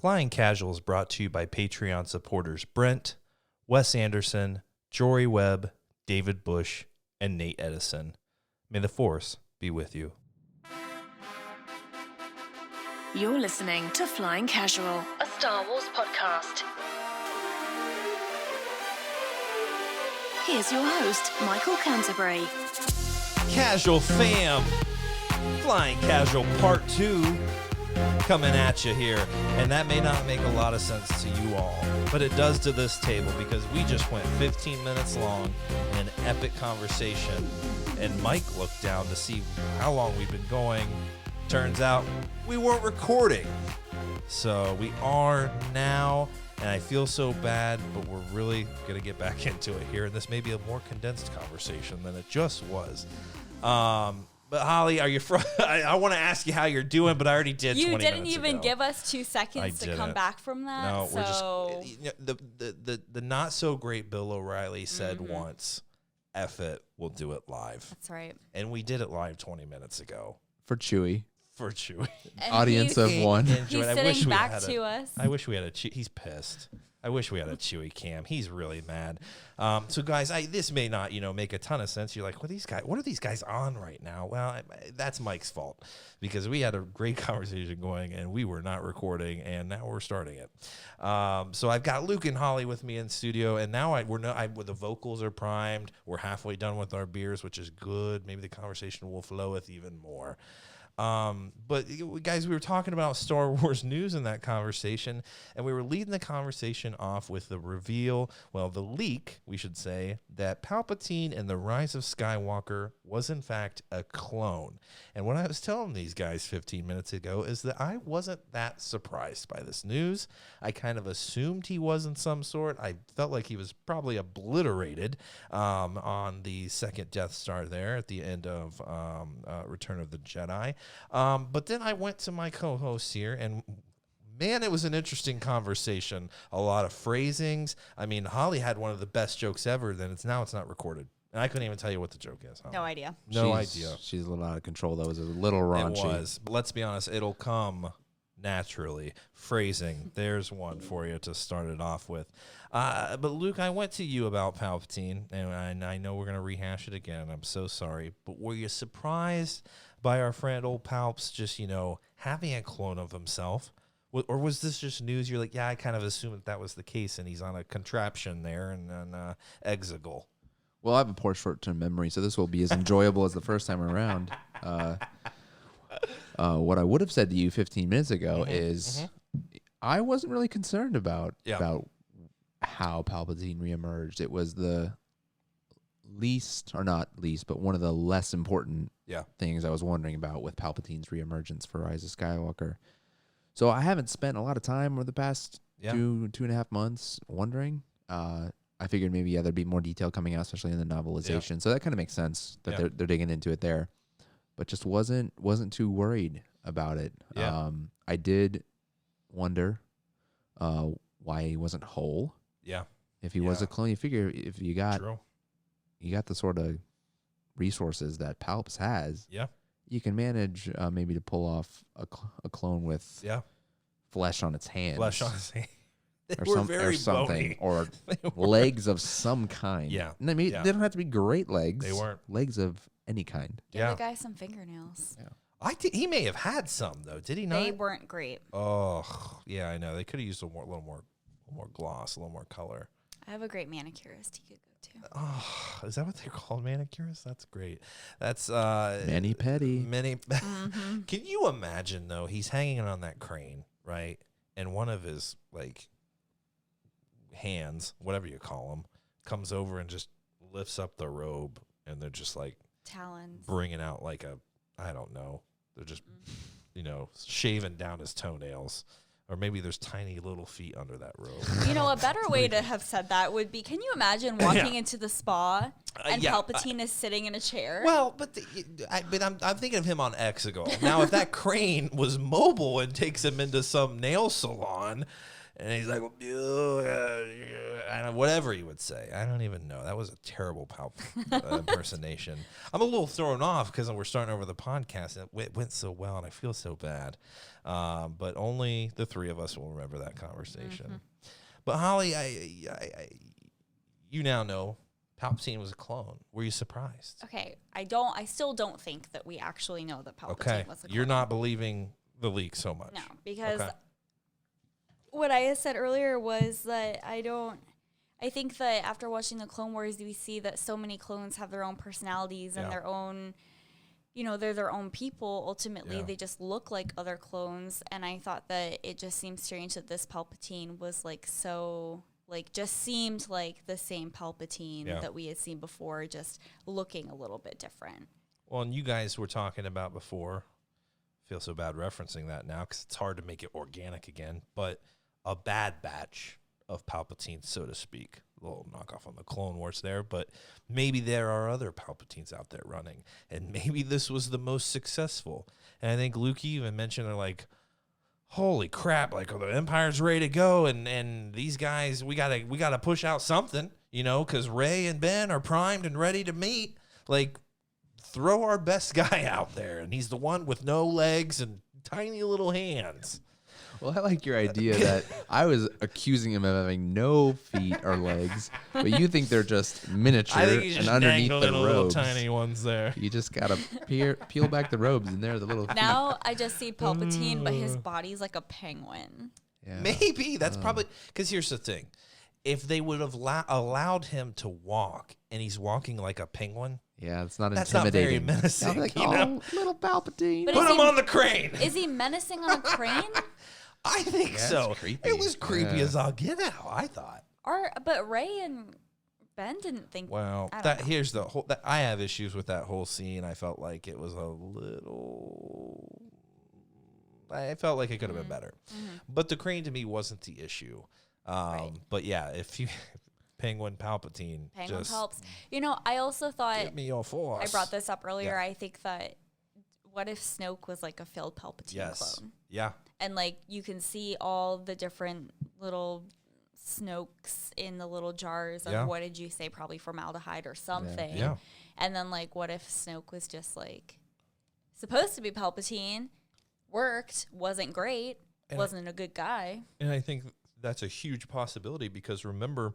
Flying Casual is brought to you by Patreon supporters Brent, Wes Anderson, Jory Webb, David Bush, and Nate Edison. May the Force be with you. You're listening to Flying Casual, a Star Wars podcast. Here's your host, Michael Canterbury. Casual fam, Flying Casual Part 2 coming at you here. And that may not make a lot of sense to you all, but it does to this table because we just went 15 minutes long in an epic conversation. And Mike looked down to see how long we've been going. Turns out we weren't recording. So we are now, and I feel so bad, but we're really going to get back into it here. And this may be a more condensed conversation than it just was. But Holly, are you I want to ask you how you're doing, but I already did 20 minutes ago. You didn't even give us 2 seconds to come back from that. No, so. we're just the not so great Bill O'Reilly said once, F it, we'll do it live. That's right. And we did it live 20 minutes ago. For Chewie. And Audience of one. He's sitting back to us. I wish we had he's pissed. I wish we had a Chewie cam. He's really mad. So guys, this may not, make a ton of sense. You're like, what are these guys on right now? Well, that's Mike's fault because we had a great conversation going and we were not recording and now we're starting it. So I've got Luke and Holly with me in studio and now the vocals are primed. We're halfway done with our beers, which is good. Maybe the conversation will flow with even more. But guys, we were talking about Star Wars news in that conversation, and we were leading the conversation off with the reveal, the leak, we should say, that Palpatine in The Rise of Skywalker was in fact a clone. And what I was telling these guys 15 minutes ago is that I wasn't that surprised by this news. I kind of assumed he was in some sort. I felt like he was probably obliterated on the second Death Star there at the end of Return of the Jedi. But then I went to my co-host here, and man, it was an interesting conversation. A lot of phrasings. I mean, Holly had one of the best jokes ever. Then it's not recorded, and I couldn't even tell you what the joke is. Holly. No idea. No idea. She's a little out of control. That was a little raunchy. It was. But let's be honest. It'll come naturally. Phrasing. There's one for you to start it off with. But Luke, I went to you about Palpatine, and I know we're gonna rehash it again. I'm so sorry, but were you surprised by our friend old Palps just, having a clone of himself? Or was this just news? You're like, yeah, I kind of assumed that was the case, and he's on a contraption there and an Exegol. Well, I have a poor short-term memory, so this will be as enjoyable as the first time around. What I would have said to you 15 minutes ago is I wasn't really concerned about how Palpatine reemerged. It was the but one of the less important things I was wondering about with Palpatine's reemergence for Rise of Skywalker. So I haven't spent a lot of time over the past 2.5 months wondering. I figured maybe there'd be more detail coming out, especially in the novelization. Yeah. So that kind of makes sense that they're digging into it there, but just wasn't too worried about it. Yeah. I did wonder why he wasn't whole. Yeah. If he was a clone, you figure if you got True. You got the sort of resources that Palps has. Yeah. You can manage maybe to pull off a clone with flesh on its hands. Flesh on its hands. Or something. Or legs of some kind. Yeah. And I mean, they don't have to be great legs. They weren't. Legs of any kind. Give the guy some fingernails. Yeah. I think he may have had some, though. Did he not? They weren't great. Oh, yeah, I know. They could have used a little more gloss, a little more color. I have a great manicurist he could go to. Oh, is that what they're called, manicurists? That's great. That's Mani-pedi. Can you imagine though? He's hanging on that crane, right? And one of his hands, whatever you call them, comes over and just lifts up the robe, and they're just talons, bringing out I don't know. They're just shaving down his toenails. Or maybe there's tiny little feet under that robe. A better way to have said that would be, can you imagine walking into the spa and Palpatine is sitting in a chair? Well, but I'm thinking of him on Exegol. Now, if that crane was mobile and takes him into some nail salon, and he's like, whatever you would say. I don't even know. That was a terrible impersonation. I'm a little thrown off because we're starting over the podcast, and it went so well, and I feel so bad. But only the three of us will remember that conversation. Mm-hmm. But Holly, you now know Palpatine was a clone. Were you surprised? Okay, I still don't think that we actually know that Palpatine was a clone. You're not believing the leak so much. No, because what I had said earlier was that I think that after watching the Clone Wars, we see that so many clones have their own personalities and their own, they're their own people. Ultimately, they just look like other clones. And I thought that it just seems strange that this Palpatine was just seemed like the same Palpatine that we had seen before, just looking a little bit different. Well, and you guys were talking about before, feel so bad referencing that now because it's hard to make it organic again, but a bad batch of Palpatine, so to speak. A little knockoff on the Clone Wars there, but maybe there are other Palpatines out there running, and maybe this was the most successful. And I think Luke even mentioned, they're like, holy crap, like, the Empire's ready to go, and these guys, we gotta push out something, because Rey and Ben are primed and ready to meet. Like, throw our best guy out there, and he's the one with no legs and tiny little hands. Well, I like your idea that I was accusing him of having no feet or legs, but you think they're just miniature and underneath the robes. Little tiny ones there. You just gotta peel back the robes, and they're the little feet. Now I just see Palpatine, but his body's like a penguin. Yeah. Maybe that's probably because here's the thing: if they would have allowed him to walk, and he's walking like a penguin. Yeah, it's not that's intimidating. Not very menacing. Like, little Palpatine. Put him on the crane. Is he menacing on a crane? I think so. It was creepy as all get out, I thought. But Rey and Ben didn't think. Well, here's the whole. I have issues with that whole scene. I felt like it was a little. I felt like it could have been better, but the crane to me wasn't the issue. But yeah, if you Penguin Palpatine just helps. I also thought. Give me your force. I brought this up earlier. Yeah. I think that. What if Snoke was like a failed Palpatine clone? Yeah. And like you can see all the different little Snokes in the little jars of what did you say? Probably formaldehyde or something. Yeah. And then like what if Snoke was just like supposed to be Palpatine, worked, wasn't great, wasn't a good guy. And I think that's a huge possibility because remember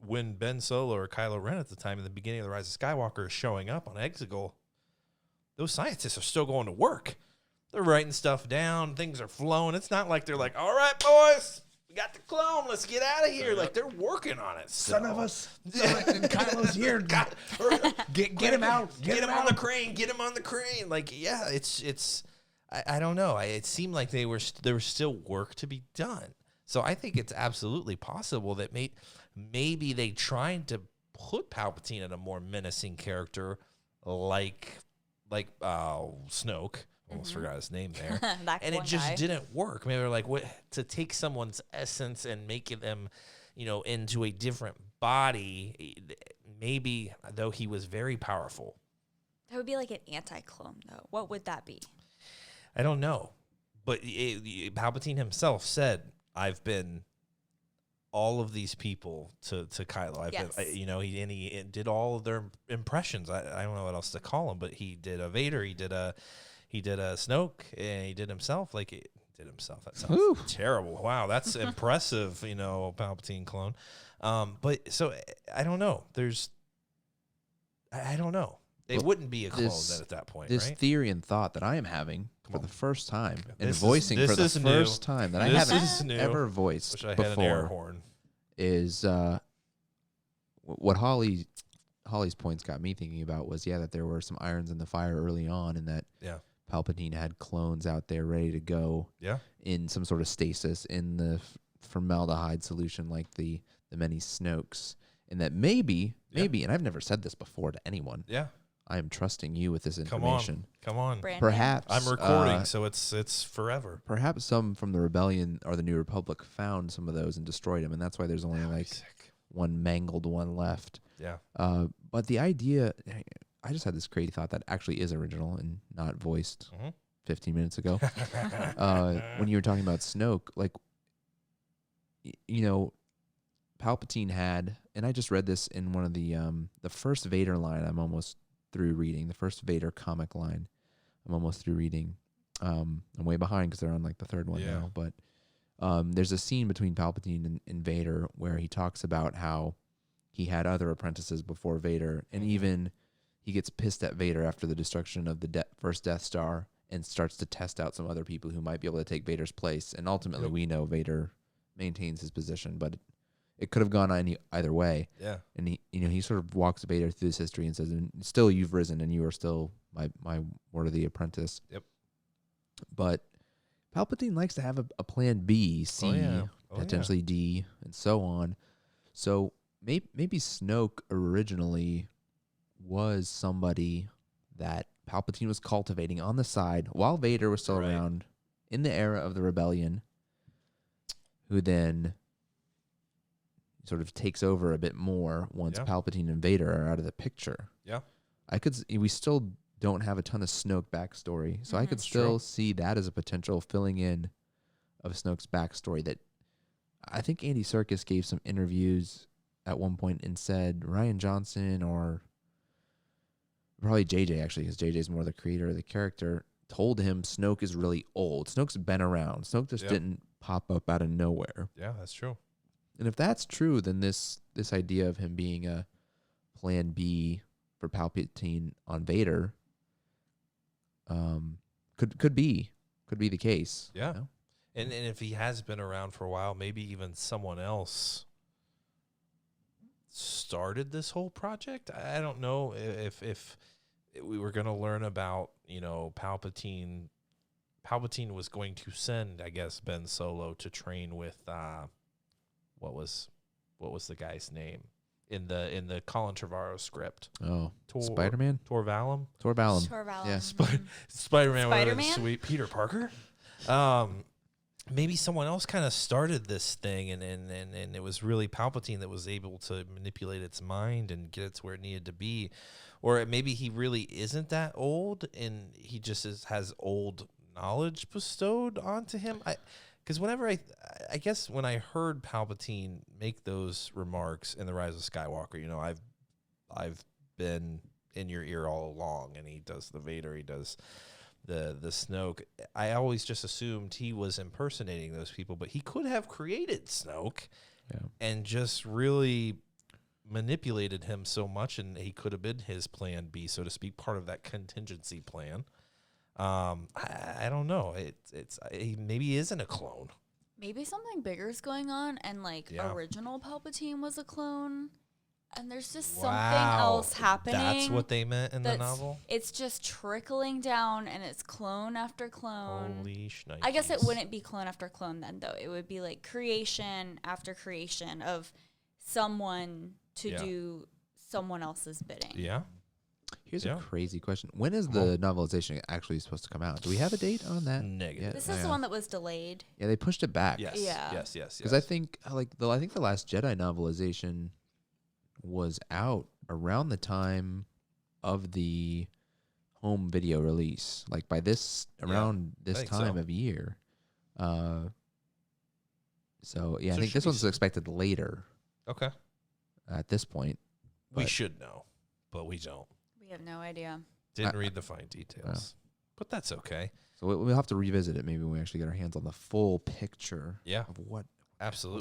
when Ben Solo or Kylo Ren at the time in the beginning of The Rise of Skywalker is showing up on Exegol, those scientists are still going to work. They're writing stuff down. Things are flowing. It's not like they're like, all right, boys, we got the clone. Let's get out of here. Like, they're working on it. Son of us. And Kylo's here. Get him out. Get him on the crane. Get him on the crane. Like, yeah, it's. I don't know. It seemed like there was still work to be done. So I think it's absolutely possible that maybe they tried to put Palpatine in a more menacing character like Snoke. Almost forgot his name there. And it just didn't work. Maybe they're like, what to take someone's essence and make them, into a different body. Maybe though he was very powerful. That would be like an anti-clone, though. What would that be? I don't know, but Palpatine himself said, "I've been all of these people to Kylo. I've been, he did all of their impressions. I don't know what else to call him, but he did a Vader, he did a Snoke, and he did himself. Like he did himself. That sounds terrible. Wow, that's impressive. Palpatine clone. But so I don't know. I don't know. It wouldn't be a clone at that point. This right? theory and thought that I am having for the first time and voicing for the first time that I haven't ever voiced before is what Holly's points got me thinking about was that there were some irons in the fire early on, and that Palpatine had clones out there ready to go in some sort of stasis in the formaldehyde solution like the many Snokes, and that maybe, and I've never said this before to anyone. Yeah. I am trusting you with this information. Come on. Perhaps I'm recording, so it's forever. Perhaps some from the Rebellion or the New Republic found some of those and destroyed them, and that's why there's only one mangled one left. Yeah. But the idea, I just had this crazy thought that actually is original and not voiced 15 minutes ago. When you were talking about Snoke, Palpatine had, and I just read this in one of the first Vader line I'm almost through reading, the first Vader comic line I'm almost through reading. I'm way behind because they're on like the third one now, but there's a scene between Palpatine and Vader where he talks about how he had other apprentices before Vader, and even he gets pissed at Vader after the destruction of the first Death Star and starts to test out some other people who might be able to take Vader's place. And ultimately, we know Vader maintains his position, but it could have gone either way. Yeah. And he sort of walks Vader through this history and says, "And still you've risen, and you are still my worthy apprentice." Yep. But Palpatine likes to have a plan B, C, potentially D, and so on. So maybe Snoke originally was somebody that Palpatine was cultivating on the side while Vader was still around in the era of the rebellion, who then sort of takes over a bit more once Palpatine and Vader are out of the picture. Yeah. We still don't have a ton of Snoke backstory, so I could still see that as a potential filling in of Snoke's backstory. That I think Andy Serkis gave some interviews at one point and said Rian Johnson, or probably JJ actually, because JJ's more the creator of the character, told him Snoke is really old. Snoke's been around. Snoke just didn't pop up out of nowhere. Yeah, that's true. And if that's true, then this idea of him being a plan B for Palpatine on Vader could be the case. Yeah. You know? And if he has been around for a while, maybe even someone else started this whole project. I don't know if we were going to learn about, Palpatine. Palpatine was going to send, I guess, Ben Solo to train with what was the guy's name in the Colin Trevorrow script? Oh, Spider-Man? Tor Valum. Yeah, Spider-Man. Spider-Man? Sweet Peter Parker. Maybe someone else kind of started this thing, and it was really Palpatine that was able to manipulate its mind and get it to where it needed to be. Or maybe he really isn't that old, and he just has old knowledge bestowed onto him. Because whenever I guess when I heard Palpatine make those remarks in The Rise of Skywalker, I've been in your ear all along, and he does the Vader, he does the Snoke. I always just assumed he was impersonating those people, but he could have created Snoke and just really manipulated him so much, and he could have been his plan B, so to speak, part of that contingency plan. I don't know. He maybe isn't a clone. Maybe something bigger is going on, and original Palpatine was a clone, and there's just something else happening. That's what they meant in the novel? It's just trickling down, and it's clone after clone. Holy shnikes. I guess it wouldn't be clone after clone then, though. It would be like creation after creation of someone to do someone else's bidding. Yeah. Here's a crazy question. When is the novelization actually supposed to come out? Do we have a date on that? Negative. This is the one that was delayed. Yeah, they pushed it back. Yes. Yeah. Yes. Because I think the Last Jedi novelization was out around the time of the home video release, like by around this time of year. So I think this one's expected later. Okay. At this point, we should know, but we don't. We have no idea. Didn't read the fine details, but that's okay. So we'll have to revisit it maybe when we actually get our hands on the full picture of what's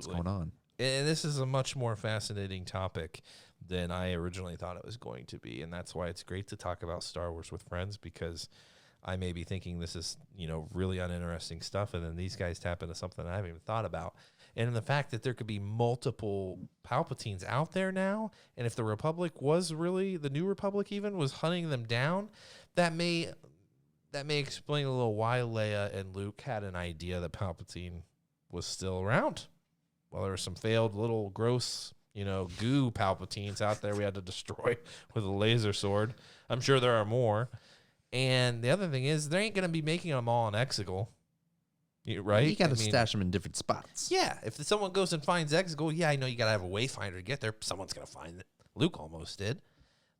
going on. And this is a much more fascinating topic than I originally thought it was going to be, and that's why it's great to talk about Star Wars with friends, because I may be thinking this is, really uninteresting stuff, and then these guys tap into something I haven't even thought about. And the fact that there could be multiple Palpatines out there now, and if the Republic was really, the New Republic even, was hunting them down, that may explain a little why Leia and Luke had an idea that Palpatine was still around. Well, there were some failed little gross, goo Palpatines out there we had to destroy with a laser sword. I'm sure there are more. And the other thing is, they ain't going to be making them all in Exegol, right? You got to stash them in different spots. Yeah, if someone goes and finds Exegol, I know you got to have a wayfinder to get there. Someone's going to find it. Luke almost did.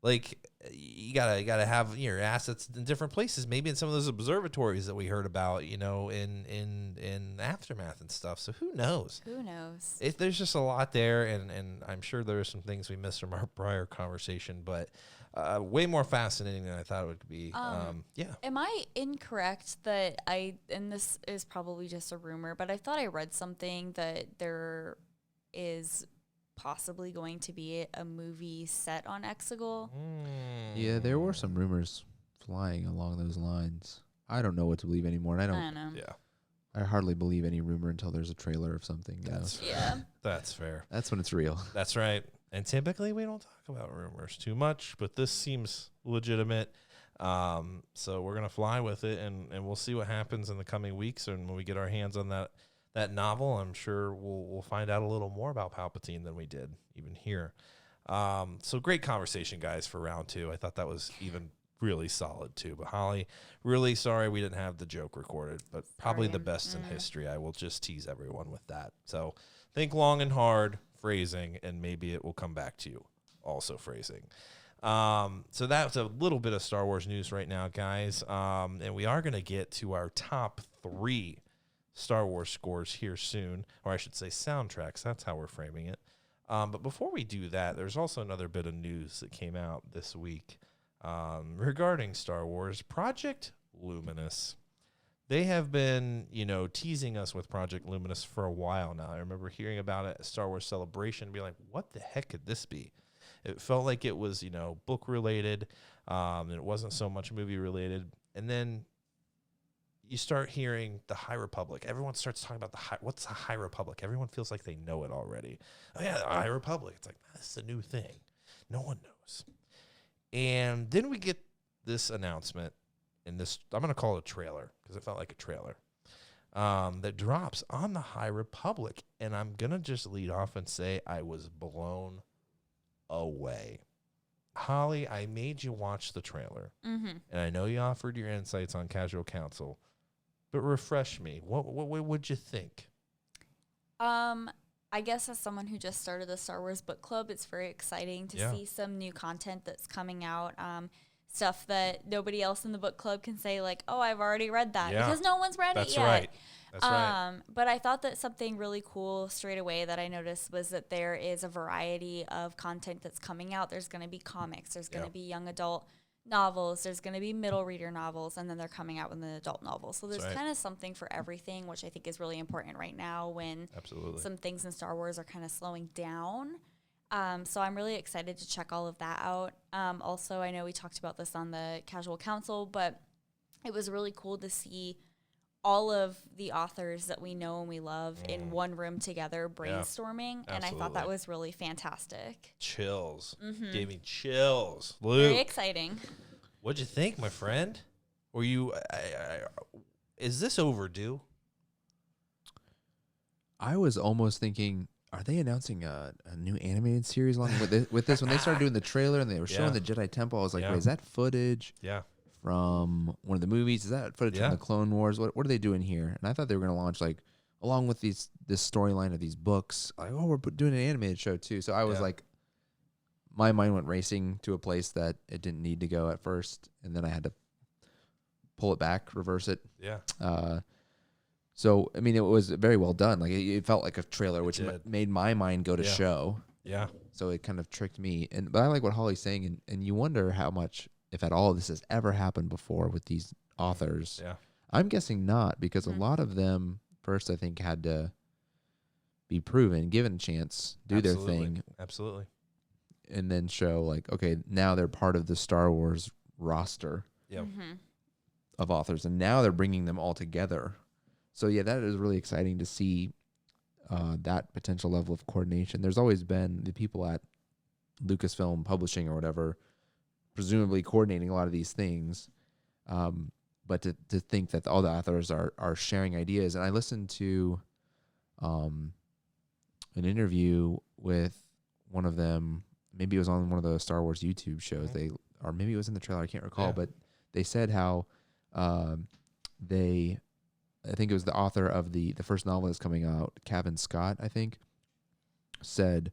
Like you gotta have your assets in different places, maybe in some of those observatories that we heard about, in Aftermath and stuff. So who knows? There's just a lot there, and I'm sure there are some things we missed from our prior conversation, but way more fascinating than I thought it would be. Am I incorrect that and this is probably just a rumor, but I thought I read something that there is possibly going to be a movie set on Exegol? Yeah, there were some rumors flying along those lines. I don't know what to believe anymore, and I don't know. Yeah. I hardly believe any rumor until there's a trailer of something. That's fair. That's fair. That's when it's real. That's right. And typically we don't talk about rumors too much, but this seems legitimate. So we're going to fly with it, and we'll see what happens in the coming weeks. And when we get our hands on that novel, I'm sure we'll find out a little more about Palpatine than we did even here. So great conversation, guys, for round 2. I thought that was even really solid, too. But Holly, really sorry we didn't have the joke recorded, but probably the best in history. I will just tease everyone with that. So think long and hard, phrasing, and maybe it will come back to you. Also phrasing. So that's a little bit of Star Wars news right now, guys. And we are going to get to our top 3 Star Wars scores here soon, or I should say soundtracks. That's how we're framing it. But before we do that, there's also another bit of news that came out this week regarding Star Wars. Project Luminous. They have been, teasing us with Project Luminous for a while now. I remember hearing about it at Star Wars Celebration and being like, what the heck could this be? It felt like it was, book related, and it wasn't so much movie related. And then you start hearing the High Republic. Everyone starts talking about what's the High Republic? Everyone feels like they know it already. Oh yeah, the High Republic. It's like, this is a new thing. No one knows. And then we get this announcement, and this, I'm going to call it a trailer because it felt like a trailer, that drops on the High Republic. And I'm going to just lead off and say I was blown away. Holly, I made you watch the trailer, and I know you offered your insights on Casual Counsel, but refresh me. What would you think? I guess as someone who just started the Star Wars book club, it's very exciting to see some new content that's coming out. Stuff that nobody else in the book club can say, like, oh, I've already read that, because no one's read it yet. Right. That's right. But I thought that something really cool straight away that I noticed was that there is a variety of content that's coming out. There's going to be comics. There's going to be young adult novels. There's going to be middle reader novels, and then they're coming out with an adult novel. So there's kind of something for everything, which I think is really important right now when some things in Star Wars are kind of slowing down. So I'm really excited to check all of that out. Also, I know we talked about this on the Casual Council, but it was really cool to see all of the authors that we know and we love in one room together brainstorming. And I thought that was really fantastic. Chills. Gave me chills. Luke, very exciting. What'd you think, my friend? Were you, is this overdue? I was almost thinking, are they announcing a new animated series along with this? When they started doing the trailer and they were showing the Jedi Temple, I was like, wait, is that footage from one of the movies? Is that footage from the Clone Wars? What are they doing here? And I thought they were going to launch, like, along with this storyline of these books, like, oh, we're doing an animated show too. So I was like, my mind went racing to a place that it didn't need to go at first, and then I had to pull it back, reverse it. So, I mean, it was very well done. Like, it felt like a trailer, which made my mind go to show. Yeah. So it kind of tricked me. But I like what Holly's saying, and you wonder how much, if at all, this has ever happened before with these authors. Yeah. I'm guessing not, because a lot of them, first, I think, had to be proven, given a chance, do their thing. Absolutely. And then show, like, okay, now they're part of the Star Wars roster of authors, and now they're bringing them all together. So, yeah, that is really exciting to see that potential level of coordination. There's always been the people at Lucasfilm Publishing or whatever, presumably coordinating a lot of these things. But to think that all the authors are sharing ideas. And I listened to an interview with one of them. Maybe it was on one of the Star Wars YouTube shows. Or maybe it was in the trailer. I can't recall. But they said how I think it was the author of the first novel that's coming out, Kevin Scott, I think, said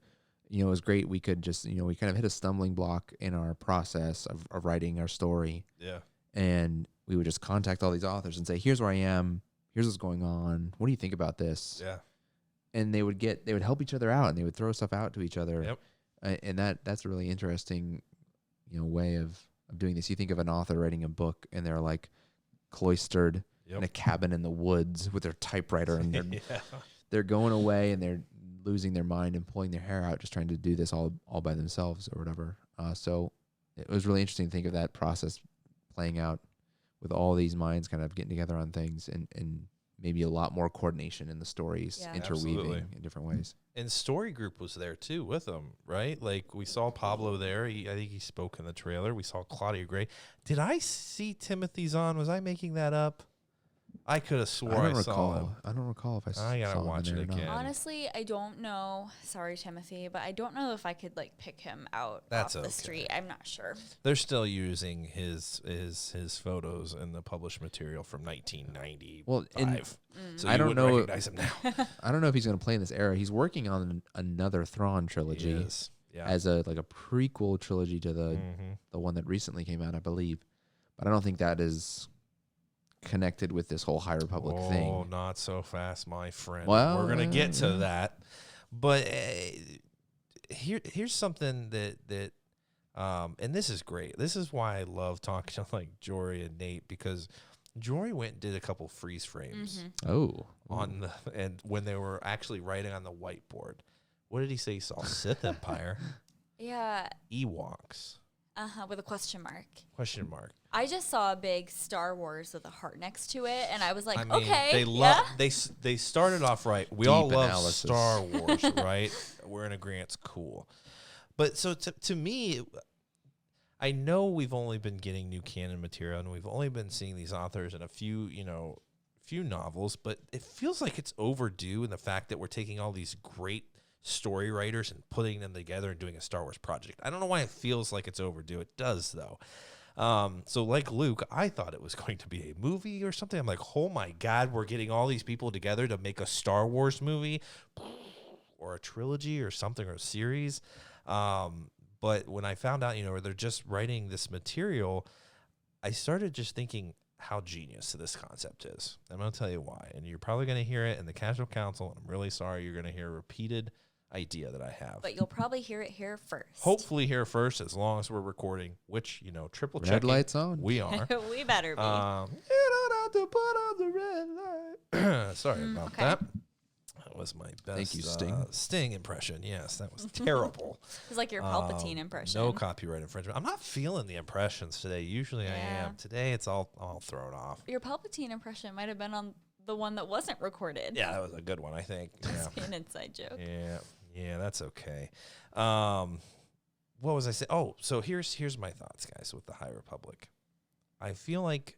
it was great. We could just, we kind of hit a stumbling block in our process of writing our story. Yeah. And we would just contact all these authors and say, here's where I am. Here's what's going on. What do you think about this? Yeah. And they would help each other out, and they would throw stuff out to each other. Yep. And that's a really interesting, way of doing this. You think of an author writing a book, and they're like cloistered in a cabin in the woods with their typewriter, and they're going away, and they're losing their mind and pulling their hair out, just trying to do this all by themselves or whatever. So it was really interesting to think of that process playing out with all these minds kind of getting together on things, and maybe a lot more coordination in the stories, interweaving in different ways. And Story Group was there too with them, right? Like we saw Pablo there. I think he spoke in the trailer. We saw Claudia Gray. Did I see Timothy Zahn? Was I making that up? I could have swore I saw him. I don't recall if I gotta watch it again. Honestly, I don't know. Sorry, Timothy, but I don't know if I could pick him out off the street. I'm not sure. They're still using his photos in the published material from 1995. Well, so I don't know. Recognize him now. I don't know if he's going to play in this era. He's working on another Thrawn trilogy as a prequel trilogy to the one that recently came out, I believe. But I don't think that is connected with this whole High Republic thing. Oh, not so fast, my friend. Well, we're gonna get to that, but here's something that and this is great. This is why I love talking to Jory and Nate, because Jory went and did a couple freeze frames. And when they were actually writing on the whiteboard, what did he say? He saw Sith Empire, Ewoks. With a question mark. Question mark. I just saw a big Star Wars with a heart next to it, and I was like, okay. They started off right. We all love Star Wars, right? We're in agreement. It's cool. But so to me, I know we've only been getting new canon material, and we've only been seeing these authors in a few novels, but it feels like it's overdue in the fact that we're taking all these great story writers and putting them together and doing a Star Wars project. I don't know why it feels like it's overdue. It does, though. So like Luke, I thought it was going to be a movie or something. I'm like, oh my God, we're getting all these people together to make a Star Wars movie or a trilogy or something, or a series. But when I found out, they're just writing this material, I started just thinking how genius this concept is. I'm going to tell you why. And you're probably going to hear it in the Casual Council. And I'm really sorry you're going to hear a repeated idea that I have. But you'll probably hear it here first. Hopefully here first, as long as we're recording, which, triple check. Red lights on. We are. We better be. You don't have to put on the red light. Sorry about that. That was my best Thank you, Sting impression. Yes, that was terrible. It was like your Palpatine impression. No copyright infringement. I'm not feeling the impressions today. Usually I am. Today it's all thrown off. Your Palpatine impression might have been on the one that wasn't recorded. Yeah, that was a good one, I think. That's an inside joke. Yeah, that's okay. What was I saying? Oh, so here's my thoughts, guys, with the High Republic. I feel like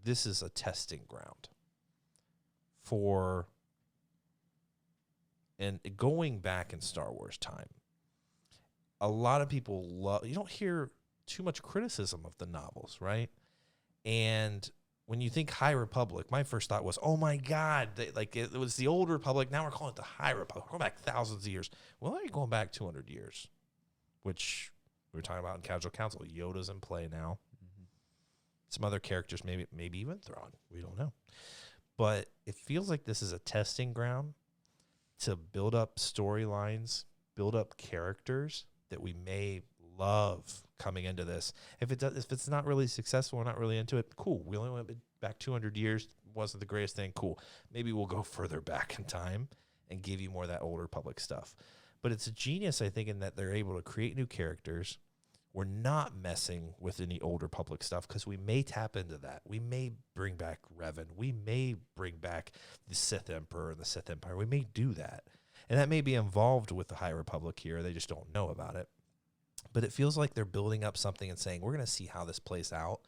this is a testing ground for, and going back in Star Wars time, a lot of people you don't hear too much criticism of the novels, right? And when you think High Republic, my first thought was, oh my God, it was the Old Republic. Now we're calling it the High Republic. We're going back thousands of years. Well, they're going back 200 years, which we were talking about in Casual Council. Yoda's in play now. Some other characters, maybe even Thrawn. We don't know. But it feels like this is a testing ground to build up storylines, build up characters that we may love coming into this. If it's not really successful, we're not really into it, cool. We only went back 200 years, wasn't the greatest thing, cool. Maybe we'll go further back in time and give you more of that Old Republic stuff. But it's a genius, I think, in that they're able to create new characters. We're not messing with any Old Republic stuff because we may tap into that. We may bring back Revan. We may bring back the Sith Emperor and the Sith Empire. We may do that. And that may be involved with the High Republic here. They just don't know about it. But it feels like they're building up something and saying, we're going to see how this plays out,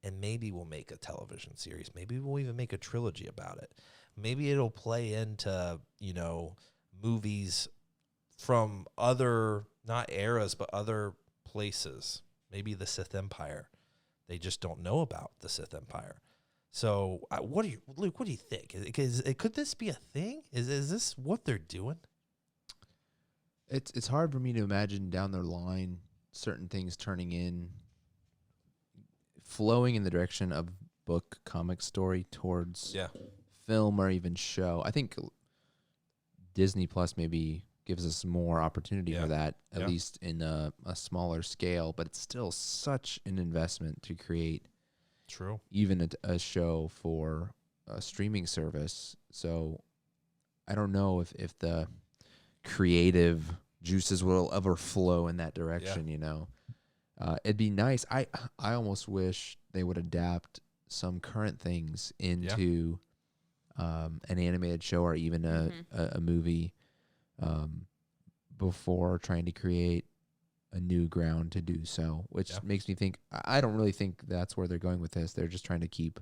and maybe we'll make a television series. Maybe we'll even make a trilogy about it. Maybe it'll play into, movies from other, not eras, but other places. Maybe the Sith Empire. They just don't know about the Sith Empire. So, Luke, what do you think? Could this be a thing? Is this what they're doing? It's hard for me to imagine down the line certain things flowing in the direction of book comic story towards film or even show. I think Disney Plus maybe gives us more opportunity for that, at least in a smaller scale, but it's still such an investment to create even a show for a streaming service. So I don't know if the creative juices will ever flow in that direction, you know. It'd be nice. I almost wish they would adapt some current things into an animated show or even a movie before trying to create a new ground to do so, which makes me think I don't really think that's where they're going with this. They're just trying to keep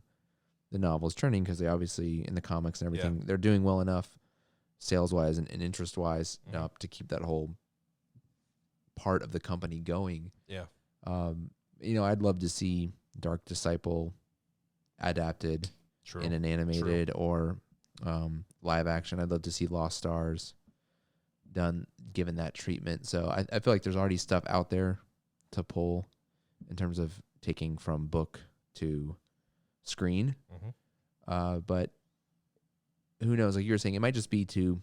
the novels turning because they obviously in the comics and everything they're doing well enough sales wise and interest wise to keep that whole part of the company going. You know, I'd love to see Dark Disciple adapted in an animated or live action. I'd love to see Lost Stars done, given that treatment. So I feel like there's already stuff out there to pull in terms of taking from book to screen. But who knows? Like you were saying, it might just be to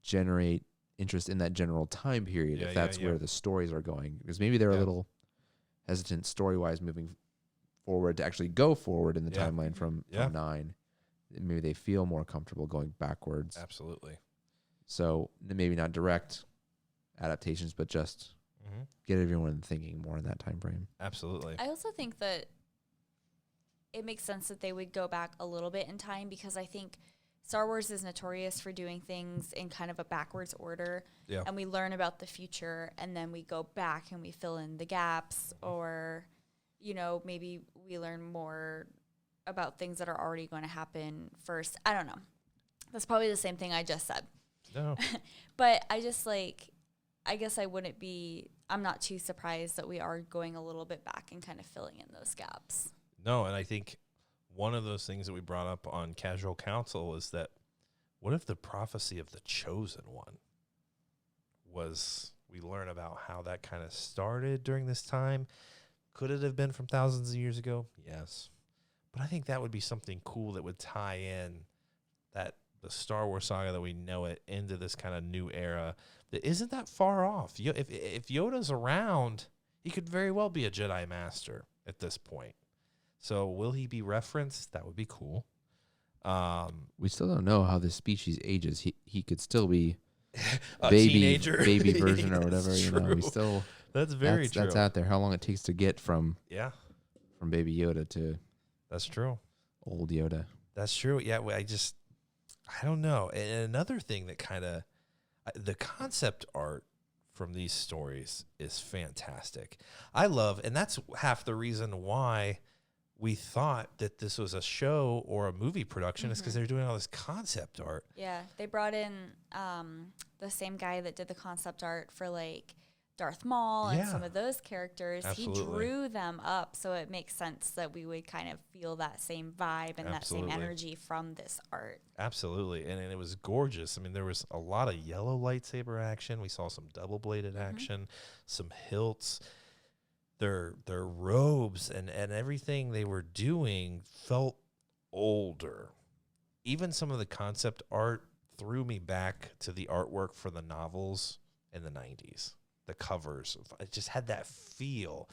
generate interest in that general time period if that's where the stories are going. Because maybe they're a little hesitant story-wise moving forward to actually go forward in the timeline from 9. Maybe they feel more comfortable going backwards. Absolutely. So maybe not direct adaptations, but just get everyone thinking more in that time frame. Absolutely. I also think that it makes sense that they would go back a little bit in time because I think Star Wars is notorious for doing things in kind of a backwards order. And we learn about the future and then we go back and we fill in the gaps or, you know, maybe we learn more about things that are already going to happen first. I don't know. That's probably the same thing I just said. No. But I just I guess I'm not too surprised that we are going a little bit back and kind of filling in those gaps. No, and I think one of those things that we brought up on Casual Council is that what if the prophecy of the Chosen One was, we learn about how that kind of started during this time? Could it have been from thousands of years ago? Yes. But I think that would be something cool that would tie in the Star Wars saga that we know it into this kind of new era that isn't that far off. If Yoda's around, he could very well be a Jedi Master at this point. So will he be referenced? That would be cool. We still don't know how this species ages. He could still be a teenager, baby version or whatever. You know, we still that's very true. That's out there. How long it takes to get from Baby Yoda to that's true. Old Yoda. That's true. Yeah, I don't know. And another thing that kind of the concept art from these stories is fantastic. I love, and that's half the reason why we thought that this was a show or a movie production is because they're doing all this concept art. Yeah, they brought in the same guy that did the concept art for Darth Maul and some of those characters. Absolutely. He drew them up, so it makes sense that we would kind of feel that same vibe and that same energy from this art. Absolutely, and it was gorgeous. I mean, there was a lot of yellow lightsaber action. We saw some double-bladed action, some hilts. Their robes and everything they were doing felt older. Even some of the concept art threw me back to the artwork for the novels in the 90s. The covers, it just had that feel.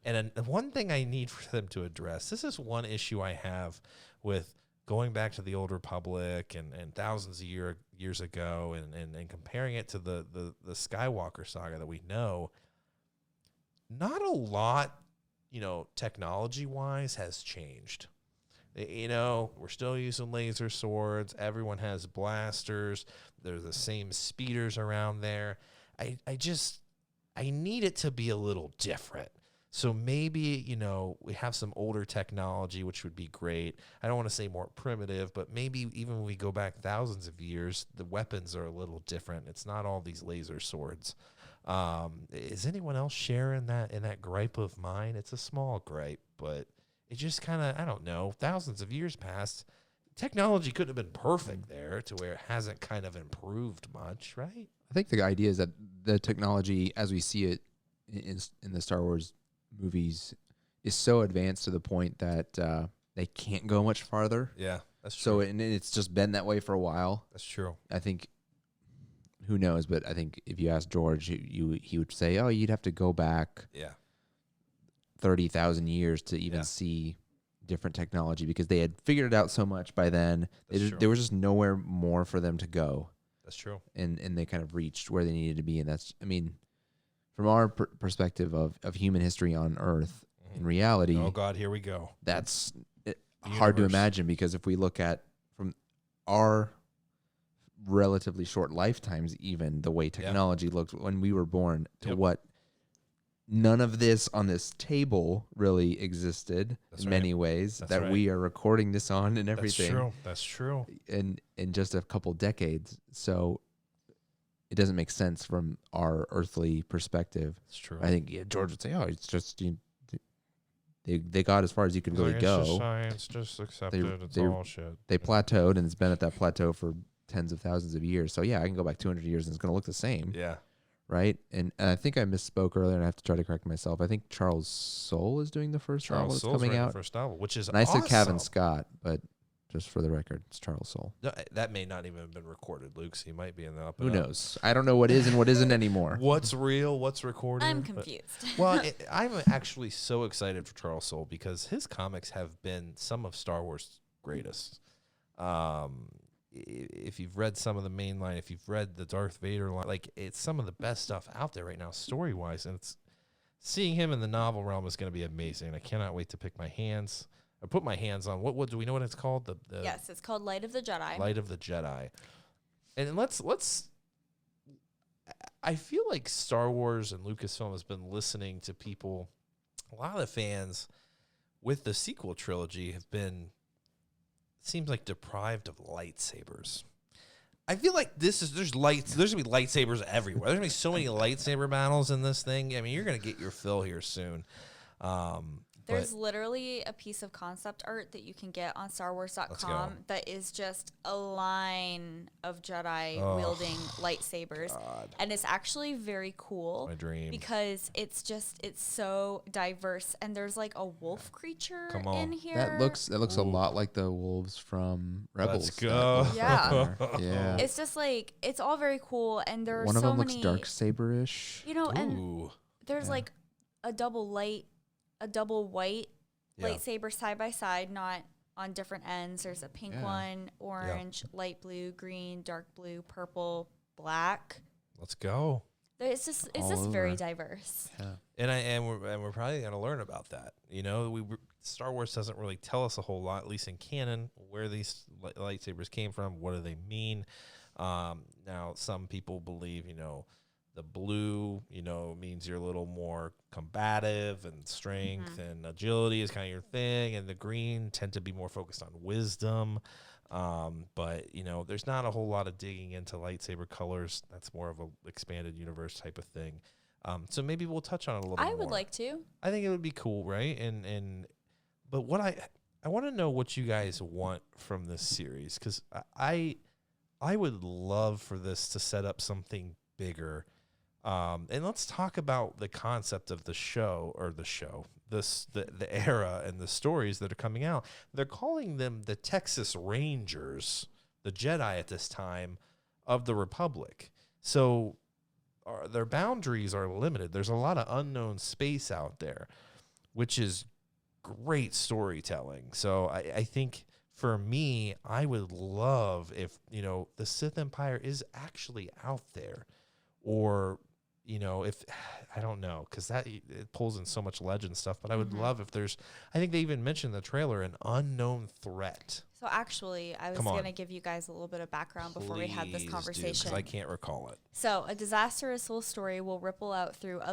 And one thing I need for them to address, this is one issue I have with going back to the Old Republic and thousands of years ago and comparing it to the Skywalker saga that we know. Not a lot, technology-wise has changed. We're still using laser swords. Everyone has blasters. There's the same speeders around there. I need it to be a little different. So maybe, we have some older technology, which would be great. I don't want to say more primitive, but maybe even when we go back thousands of years, the weapons are a little different. It's not all these laser swords. Is anyone else sharing that gripe of mine? It's a small gripe, but it just kind of, I don't know, thousands of years passed. technology couldn't have been perfect there to where it hasn't kind of improved much, right? I think the idea is that the technology, as we see it in the Star Wars movies, is so advanced to the point that they can't go much farther. Yeah, that's true. So and it's just been that way for a while. That's true. I think, who knows, but I think if you ask George, he would say, oh, you'd have to go back 30,000 years to even see different technology because they had figured it out so much by then. There was just nowhere more for them to go. That's true. And they kind of reached where they needed to be. And that's, I mean, from our perspective of human history on Earth, in reality. Oh, God, here we go. That's hard to imagine because if we look at from our relatively short lifetimes, even the way technology looked when we were born to what none of this on this table really existed in many ways that we are recording this on and everything. That's true. In just a couple decades. So it doesn't make sense from our earthly perspective. It's true. I think George would say, oh, it's just they got as far as you could really go. Just science, just accept it. It's all shit. They plateaued, and it's been at that plateau for tens of thousands of years. So yeah, I can go back 200 years, and it's going to look the same. Yeah. Right? And I think I misspoke earlier, and I have to try to correct myself. I think Charles Soule is doing the first novel that's coming out. First novel, which is and I said Cavan Scott, but just for the record, it's Charles Soule. No, that may not even have been recorded, Luke. So he might be in the up. Who knows? I don't know what is and what isn't anymore. What's real? What's recorded? I'm confused. I'm actually so excited for Charles Soule because his comics have been some of Star Wars' greatest. If you've read some of the main line, if you've read the Darth Vader line, like it's some of the best stuff out there right now, story wise. And it's seeing him in the novel realm is going to be amazing. I cannot wait to put my hands on. What do we know what it's called? Yes, it's called Light of the Jedi. Light of the Jedi. And let's. I feel like Star Wars and Lucasfilm has been listening to people. A lot of the fans with the sequel trilogy have been. Seems like deprived of lightsabers. I feel like there's gonna be lightsabers everywhere. There's gonna be so many lightsaber battles in this thing. I mean, you're gonna get your fill here soon. There's literally a piece of concept art that you can get on StarWars.com that is just a line of Jedi wielding lightsabers. God. And it's actually very cool. My dream. Because it's so diverse. And there's like a wolf creature in here. That looks a lot like the wolves from Rebels. Let's go. Yeah. Yeah. It's just like, it's all very cool. And there are One so of them many. looks dark saber-ish. And there's like a double white lightsaber side by side, not on different ends. There's a pink one, orange, light blue, green, dark blue, purple, black. Let's go. It's just very diverse. Yeah. And we're probably going to learn about that. You know, Star Wars doesn't really tell us a whole lot, at least in canon, where these lightsabers came from. What do they mean? Now, some people believe, the blue, means you're a little more combative and strength and agility is kind of your thing. And the green tend to be more focused on wisdom. But, there's not a whole lot of digging into lightsaber colors. That's more of an expanded universe type of thing. So maybe we'll touch on it a little bit more. I would like to. I think it would be cool, right? But what I want to know what you guys want from this series, because I would love for this to set up something bigger. And let's talk about the concept of the era and the stories that are coming out. They're calling them the Texas Rangers, the Jedi at this time of the Republic. So their boundaries are limited. There's a lot of unknown space out there, which is great storytelling. So I think for me, I would love if, the Sith Empire is actually out there, or if I don't know, because it pulls in so much legend stuff, but I would love if I think they even mentioned in the trailer, an unknown threat. So actually, I was going to give you guys a little bit of background before we had this conversation. Because I can't recall it. So a disastrous soul story will ripple out through the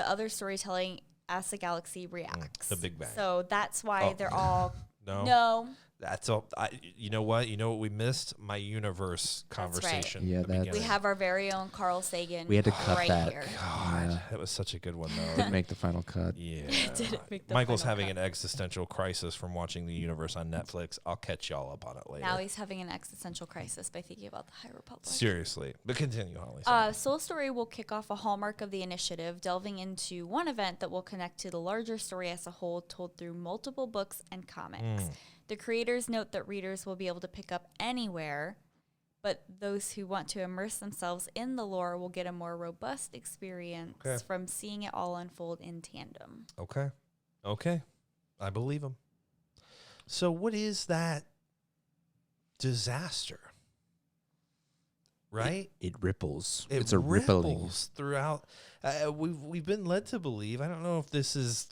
other storytelling as the galaxy reacts. The Big Bang. So that's why they're all no. No. That's all. You know what? You know what we missed? My universe conversation. Yeah, we have our very own Carl Sagan. We had to cut that. Here. God, that was such a good one, though. Didn't make the final cut. Yeah. Didn't make the Michael's final having cut. an existential crisis from watching the universe on Netflix. I'll catch y'all up on it later. Now he's having an existential crisis by thinking about the High Republic. Seriously. But continue, Holly. Soul Story will kick off a hallmark of the initiative, delving into one event that will connect to the larger story as a whole, told through multiple books and comics. The creators note that readers will be able to pick up anywhere, but those who want to immerse themselves in the lore will get a more robust experience from seeing it all unfold in tandem. Okay. I believe him. So what is that disaster? Right? It ripples. It's a ripples rippling throughout. We've been led to believe, I don't know if this is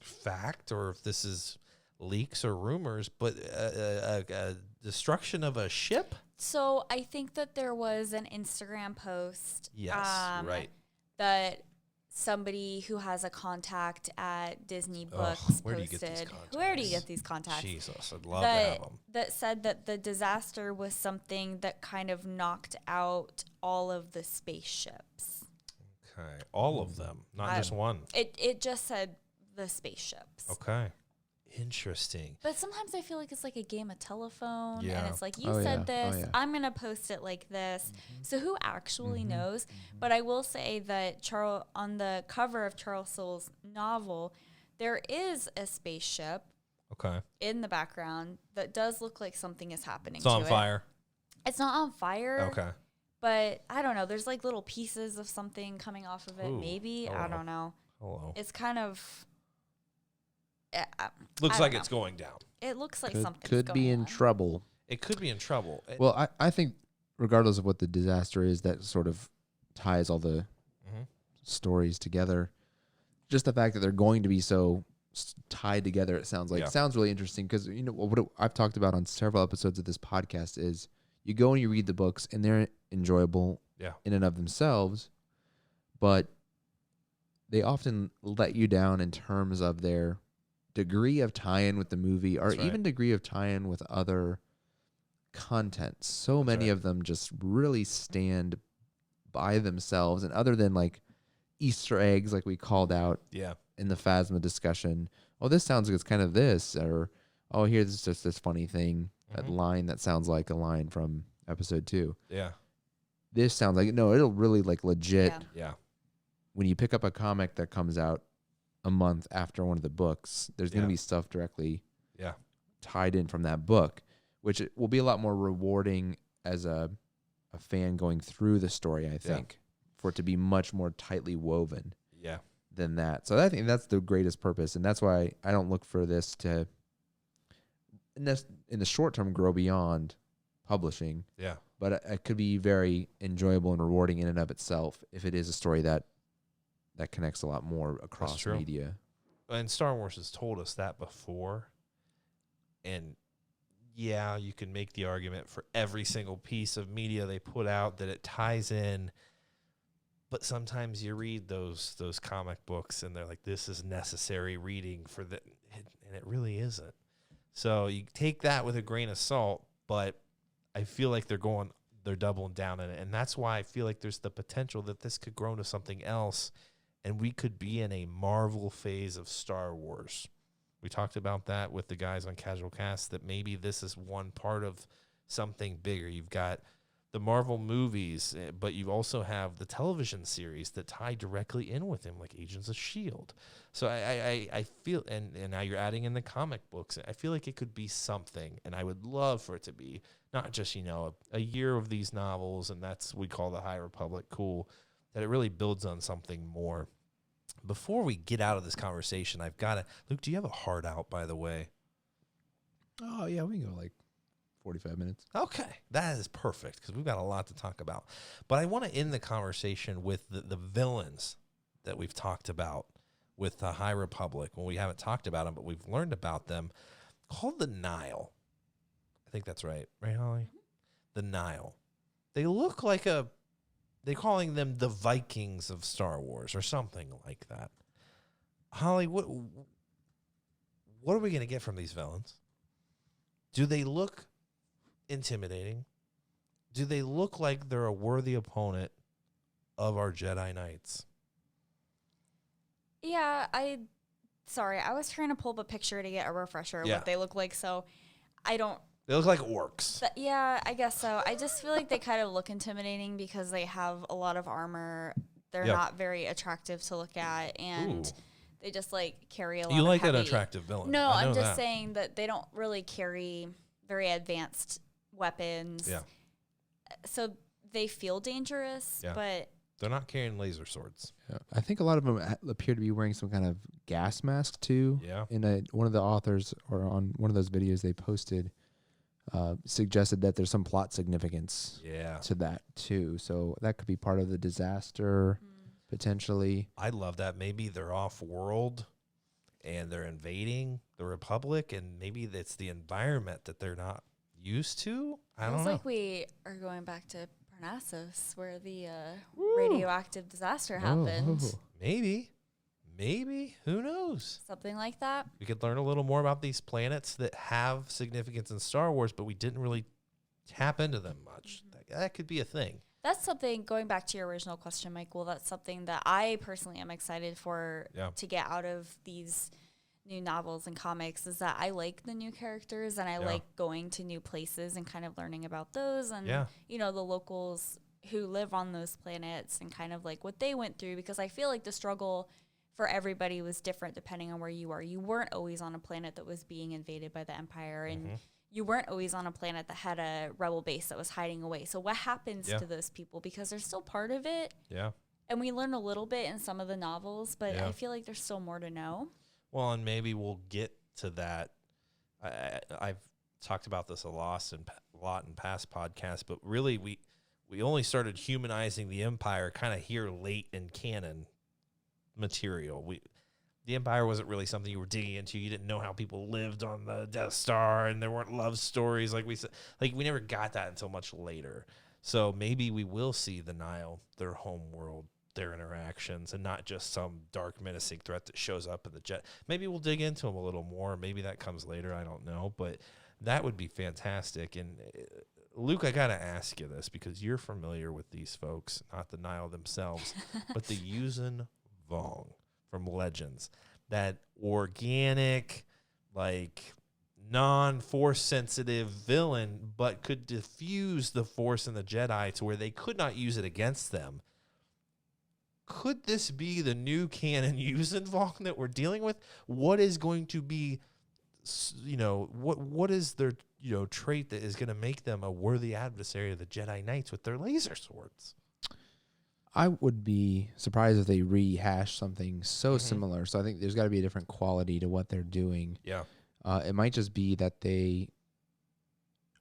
fact or if this is leaks or rumors, but a destruction of a ship. So I think that there was an Instagram post. Yes, right. That somebody who has a contact at Disney Books where posted. Do you get these contacts? Where do you get these contacts? Jesus, I'd love to have them. That said that the disaster was something that kind of knocked out all of the spaceships. Okay, all of them, not just one. It just said the spaceships. Okay. Interesting. But sometimes I feel like it's like a game of telephone, Yeah. and it's like, you said this, I'm going to post it like this. So who actually knows? But I will say that on the cover of Charles Soule's novel, there is a spaceship in the background that does look like something is happening It's on fire. It's not on fire. Okay. But I don't know. There's like little pieces of something coming off of it. Ooh, Maybe. hello. I don't know. Hello. It's kind of... Looks like it's going down. It looks like something could be in trouble. It could be in trouble. Well, I think regardless of what the disaster is, that sort of ties all the stories together. Just the fact that they're going to be so tied together, it sounds like. Sounds really interesting because, you know, what I've talked about on several episodes of this podcast is you go and you read the books and they're enjoyable in and of themselves, but they often let you down in terms of their degree of tie-in with the movie or even degree of tie-in with other content. So many of them just really stand by themselves, and other than like Easter eggs like we called out in the Phasma discussion, oh, this sounds like it's kind of this, or oh, here's just this funny thing, that line that sounds like a line from episode 2. This sounds like, no, it'll really like legit. When you pick up a comic that comes out a month after one of the books, there's going to be stuff directly tied in from that book, which will be a lot more rewarding as a fan going through the story, I think, for it to be much more tightly woven than that. So I think that's the greatest purpose, and that's why I don't look for this to, in the short term, grow beyond publishing. But it could be very enjoyable and rewarding in and of itself if it is a story that connects a lot more across media. And Star Wars has told us that before. And you can make the argument for every single piece of media they put out that it ties in. But sometimes you read those comic books and they're like, this is necessary reading for the, and it really isn't. So you take that with a grain of salt, but I feel like they're doubling down on it. And that's why I feel like there's the potential that this could grow into something else. And we could be in a Marvel phase of Star Wars. We talked about that with the guys on Casual Cast, that maybe this is one part of something bigger. You've got the Marvel movies, but you also have the television series that tie directly in with him, like Agents of S.H.I.E.L.D. So I feel, and now you're adding in the comic books. I feel like it could be something, and I would love for it to be not just, a year of these novels, and that's what we call the High Republic, cool, that it really builds on something more. Before we get out of this conversation, I've got to... Luke, do you have a heart out, by the way? Oh, yeah, we can go like 45 minutes. Okay, that is perfect, because we've got a lot to talk about. But I want to end the conversation with the villains that we've talked about with the High Republic. Well, we haven't talked about them, but we've learned about them, called the Nile. I think that's right. Right, Holly? The Nile. They look like they're calling them the Vikings of Star Wars or something like that. Holly, what are we going to get from these villains? Do they look intimidating? Do they look like they're a worthy opponent of our Jedi Knights? Yeah, I was trying to pull up a picture to get a refresher of what they look like, so I don't... They look like orcs. Yeah, I guess so. I just feel like they kind of look intimidating because they have a lot of armor. They're not very attractive to look at, and they just, like, carry a lot of You like heavy... an attractive villain. No, I'm just saying that they don't really carry very advanced weapons. Yeah. So they feel dangerous, but... They're not carrying laser swords. Yeah. I think a lot of them appear to be wearing some kind of gas mask too. Yeah. In one of the authors, or on one of those videos they posted, suggested that there's some plot significance to that too. So that could be part of the disaster potentially. I love that. Maybe they're off world and they're invading the Republic, and maybe it's the environment that they're not used to. I don't know. Feels like we are going back to Parnassus, where the radioactive disaster happened. Maybe. Who knows? Something like that. We could learn a little more about these planets that have significance in Star Wars, but we didn't really tap into them much. That could be a thing. That's something, going back to your original question, Michael, that's something that I personally am excited for to get out of these new novels and comics, is that I like the new characters, and I like going to new places and kind of learning about those, and you know, the locals who live on those planets and kind of like what they went through, because I feel like the struggle for everybody was different depending on where you are. You weren't always on a planet that was being invaded by the Empire, and you weren't always on a planet that had a rebel base that was hiding away. So what happens to those people? Because they're still part of it. Yeah. And we learn a little bit in some of the novels, but I feel like there's still more to know. Well, and maybe we'll get to that. I've talked about this a lot in past podcasts, but really we only started humanizing the Empire kind of here late in canon material. The Empire wasn't really something you were digging into. You didn't know how people lived on the Death Star, and there weren't love stories like we said. Like, we never got that until much later. So maybe we will see the Nile, their home world, their interactions, and not just some dark, menacing threat that shows up in the jet. Maybe we'll dig into them a little more. Maybe that comes later. I don't know, but that would be fantastic. And Luke, I gotta ask you this, because you're familiar with these folks, not the Nile themselves, but the Yuuzhan Vong from Legends, that organic, like, non-force sensitive villain, but could diffuse the Force in the Jedi to where they could not use it against them. Could this be the new canon Yuuzhan Vong that we're dealing with? What is going to be, what is their, trait that is going to make them a worthy adversary of the Jedi Knights with their laser swords? I would be surprised if they rehash something so similar. So I think there's got to be a different quality to what they're doing. Yeah. It might just be that they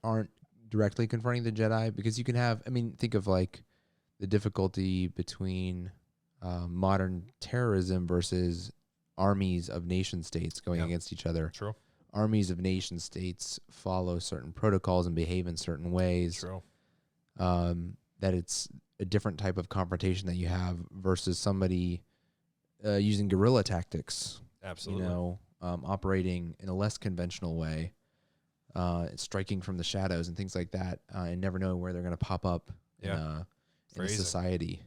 aren't directly confronting the Jedi, because you can have, think of like the difficulty between modern terrorism versus armies of nation states going against each other. True. Armies of nation states follow certain protocols and behave in certain ways. True. That it's a different type of confrontation that you have versus somebody using guerrilla tactics. Absolutely. Operating in a less conventional way, striking from the shadows and things like that, and never knowing where they're going to pop up in a society.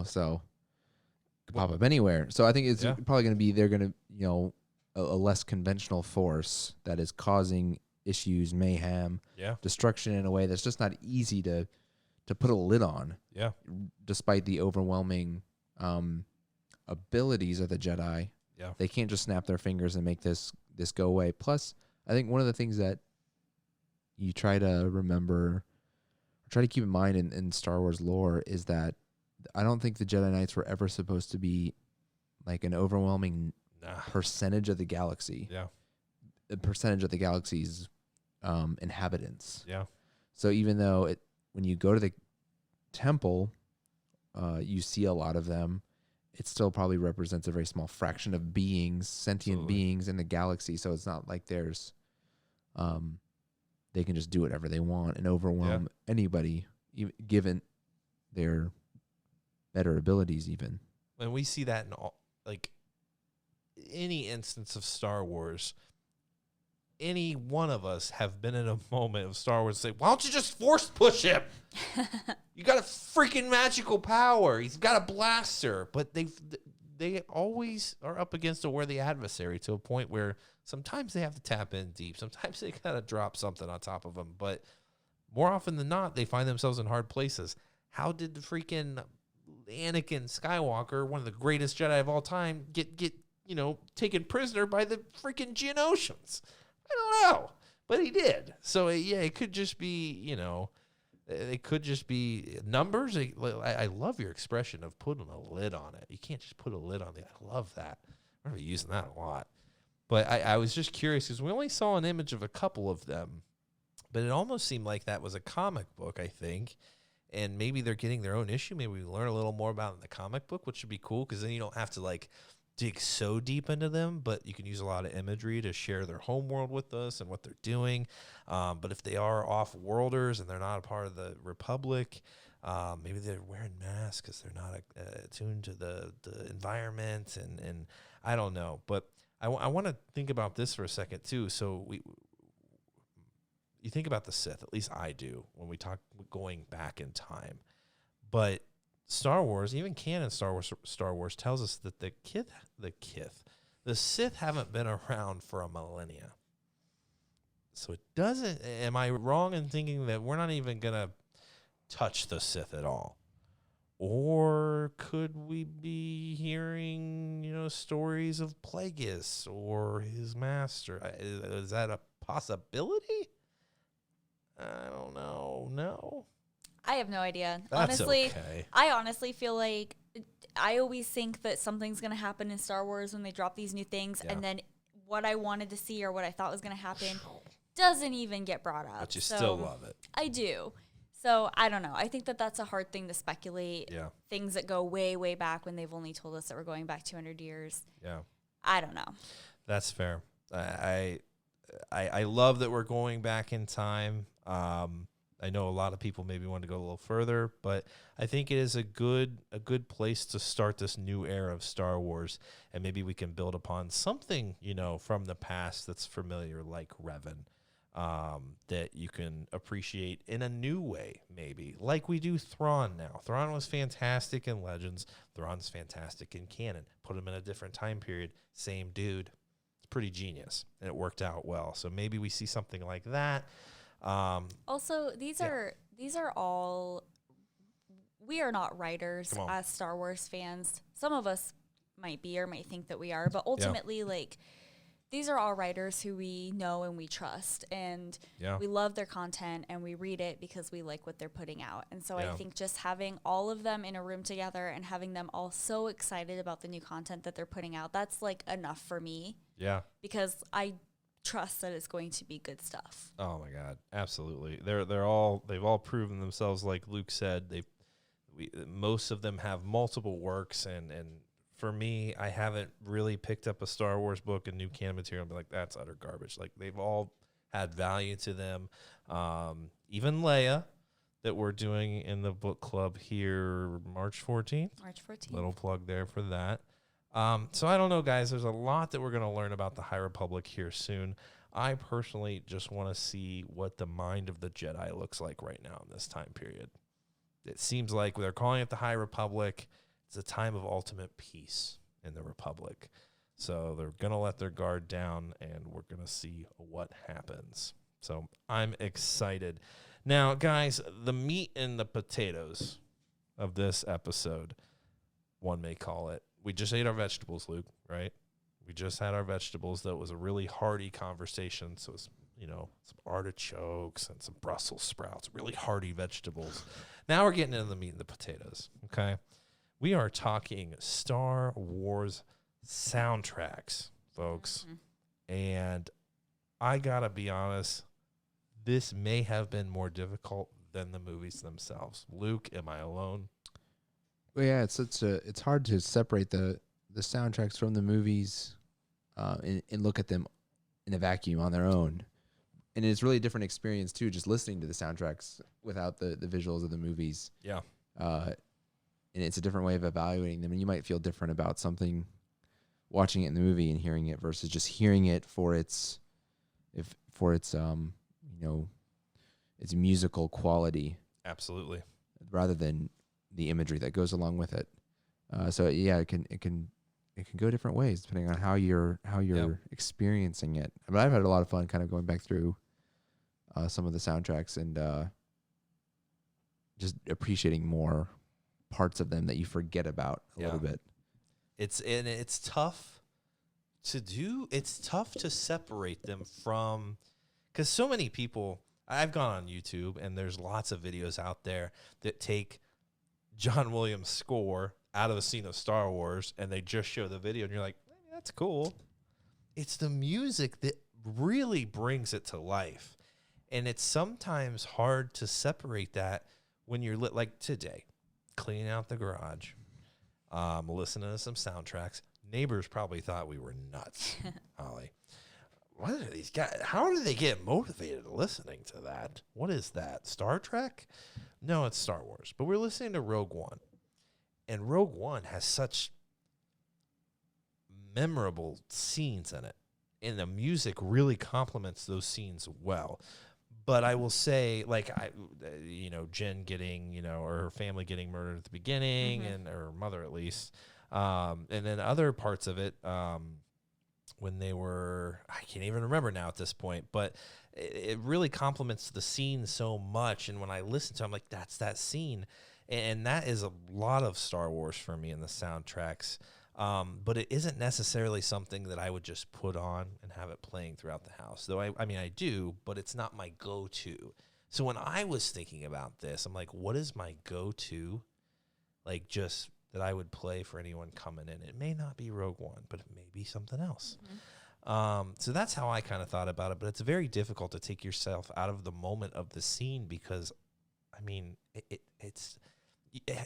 So could pop up anywhere. So I think it's probably going to be they're going to a less conventional force that is causing issues, mayhem, destruction in a way that's just not easy to put a lid on. Yeah. Despite the overwhelming abilities of the Jedi. Yeah. They can't just snap their fingers and make this go away. Plus, I think one of the things that you try to remember, or try to keep in mind in Star Wars lore, is that I don't think the Jedi Knights were ever supposed to be like an overwhelming percentage of the galaxy. Yeah. The percentage of the galaxy's inhabitants. Yeah. So even though when you go to the temple, you see a lot of them, it still probably represents a very small fraction of beings, sentient beings in the galaxy. So it's not like there's, they can just do whatever they want and overwhelm anybody, given their better abilities even. And we see that in any instance of Star Wars, any one of us have been in a moment of Star Wars and say, why don't you just force push him? You got a freaking magical power. He's got a blaster. But they always are up against a worthy adversary to a point where sometimes they have to tap in deep. Sometimes they got to drop something on top of them. But more often than not, they find themselves in hard places. How did the freaking Anakin Skywalker, one of the greatest Jedi of all time, get taken prisoner by the freaking Geonosians? I don't know, but he did. So yeah, it could just be, it could just be numbers. I love your expression of putting a lid on it. You can't just put a lid on it. I love that. I'm going to be using that a lot. But I was just curious because we only saw an image of a couple of them, but it almost seemed like that was a comic book, I think. And maybe they're getting their own issue. Maybe we learn a little more about it in the comic book, which would be cool because then you don't have to dig so deep into them, but you can use a lot of imagery to share their home world with us and what they're doing. But if they are off-worlders and they're not a part of the Republic, maybe they're wearing masks because they're not attuned to the environment, and I don't know. But I want to think about this for a second, too. So you think about the Sith, at least I do, when we talk going back in time. But Star Wars, even canon Star Wars tells us that the Sith haven't been around for a millennia. So it doesn't, am I wrong in thinking that we're not even going to touch the Sith at all? Or could we be hearing, stories of Plagueis or his master? Is that a possibility? I don't know. No. I have no idea. That's honestly, okay. I honestly feel like I always think that something's going to happen in Star Wars when they drop these new things, and then what I wanted to see or what I thought was going to happen doesn't even get brought up. But you still love it. I do. So I don't know. I think that that's a hard thing to speculate. Yeah. Things that go way, way back when they've only told us that we're going back 200 years. Yeah. I don't know. That's fair. I love that we're going back in time. I know a lot of people maybe want to go a little further, but I think it is a good place to start this new era of Star Wars, and maybe we can build upon something, from the past that's familiar, like Revan, that you can appreciate in a new way, maybe, like we do Thrawn now. Thrawn was fantastic in Legends. Thrawn's fantastic in canon. Put him in a different time period, same dude. It's pretty genius, and it worked out well. So maybe we see something like that. Also, these are all, we are not writers as Star Wars fans. Some of us might be or might think that we are, but ultimately, these are all writers who we know and we trust, and we love their content and we read it because we like what they're putting out. And so I think just having all of them in a room together and having them all so excited about the new content that they're putting out, that's enough for me. Yeah. Because I trust that it's going to be good stuff. Oh my God, absolutely. They've all proven themselves. Like Luke said, most of them have multiple works, and for me, I haven't really picked up a Star Wars book and new canon material and be like, that's utter garbage. Like, they've all had value to them. Even Leia, that we're doing in the book club here March 14th. Little plug there for that. So I don't know, guys. There's a lot that we're going to learn about the High Republic here soon. I personally just want to see what the mind of the Jedi looks like right now in this time period. It seems like they're calling it the High Republic. It's a time of ultimate peace in the Republic. So they're going to let their guard down, and we're going to see what happens. So I'm excited. Now, guys, the meat and the potatoes of this episode, one may call it. We just ate our vegetables, Luke, right? We just had our vegetables. That was a really hearty conversation. So it's, some artichokes and some Brussels sprouts, really hearty vegetables. Now we're getting into the meat and the potatoes, okay? We are talking Star Wars soundtracks, folks. Mm-hmm. And I got to be honest, this may have been more difficult than the movies themselves. Luke, am I alone? Well, yeah, it's hard to separate the soundtracks from the movies and look at them in a vacuum on their own. And it's really a different experience, too, just listening to the soundtracks without the visuals of the movies. Yeah. And it's a different way of evaluating them. And you might feel different about something watching it in the movie and hearing it versus just hearing it for its if for its its musical quality. Absolutely. Rather than the imagery that goes along with it. So yeah, it can go different ways depending on how you're experiencing it. But I've had a lot of fun kind of going back through some of the soundtracks and just appreciating more parts of them that you forget about a little bit. It's tough to do. It's tough to separate them from, because so many people. I've gone on YouTube and there's lots of videos out there that take John Williams' score out of a scene of Star Wars and they just show the video and you're like, that's cool. It's the music that really brings it to life. And it's sometimes hard to separate that when you're like today, cleaning out the garage, listening to some soundtracks. Neighbors probably thought we were nuts, Holly. What are these guys? How do they get motivated listening to that? What is that? Star Trek? No, it's Star Wars. But we're listening to Rogue One. And Rogue One has such memorable scenes in it. And the music really complements those scenes well. But I will say, like, Jen getting, or her family getting murdered at the beginning, and her mother at least. And then other parts of it, when they were, I can't even remember now at this point, but it really complements the scene so much. And when I listen to it, I'm like, that's that scene. And that is a lot of Star Wars for me in the soundtracks. But it isn't necessarily something that I would just put on and have it playing throughout the house. Though I do, but it's not my go-to. So when I was thinking about this, I'm like, what is my go-to? Like, just that I would play for anyone coming in. It may not be Rogue One, but it may be something else. So that's how I kind of thought about it. But it's very difficult to take yourself out of the moment of the scene because, I mean, it's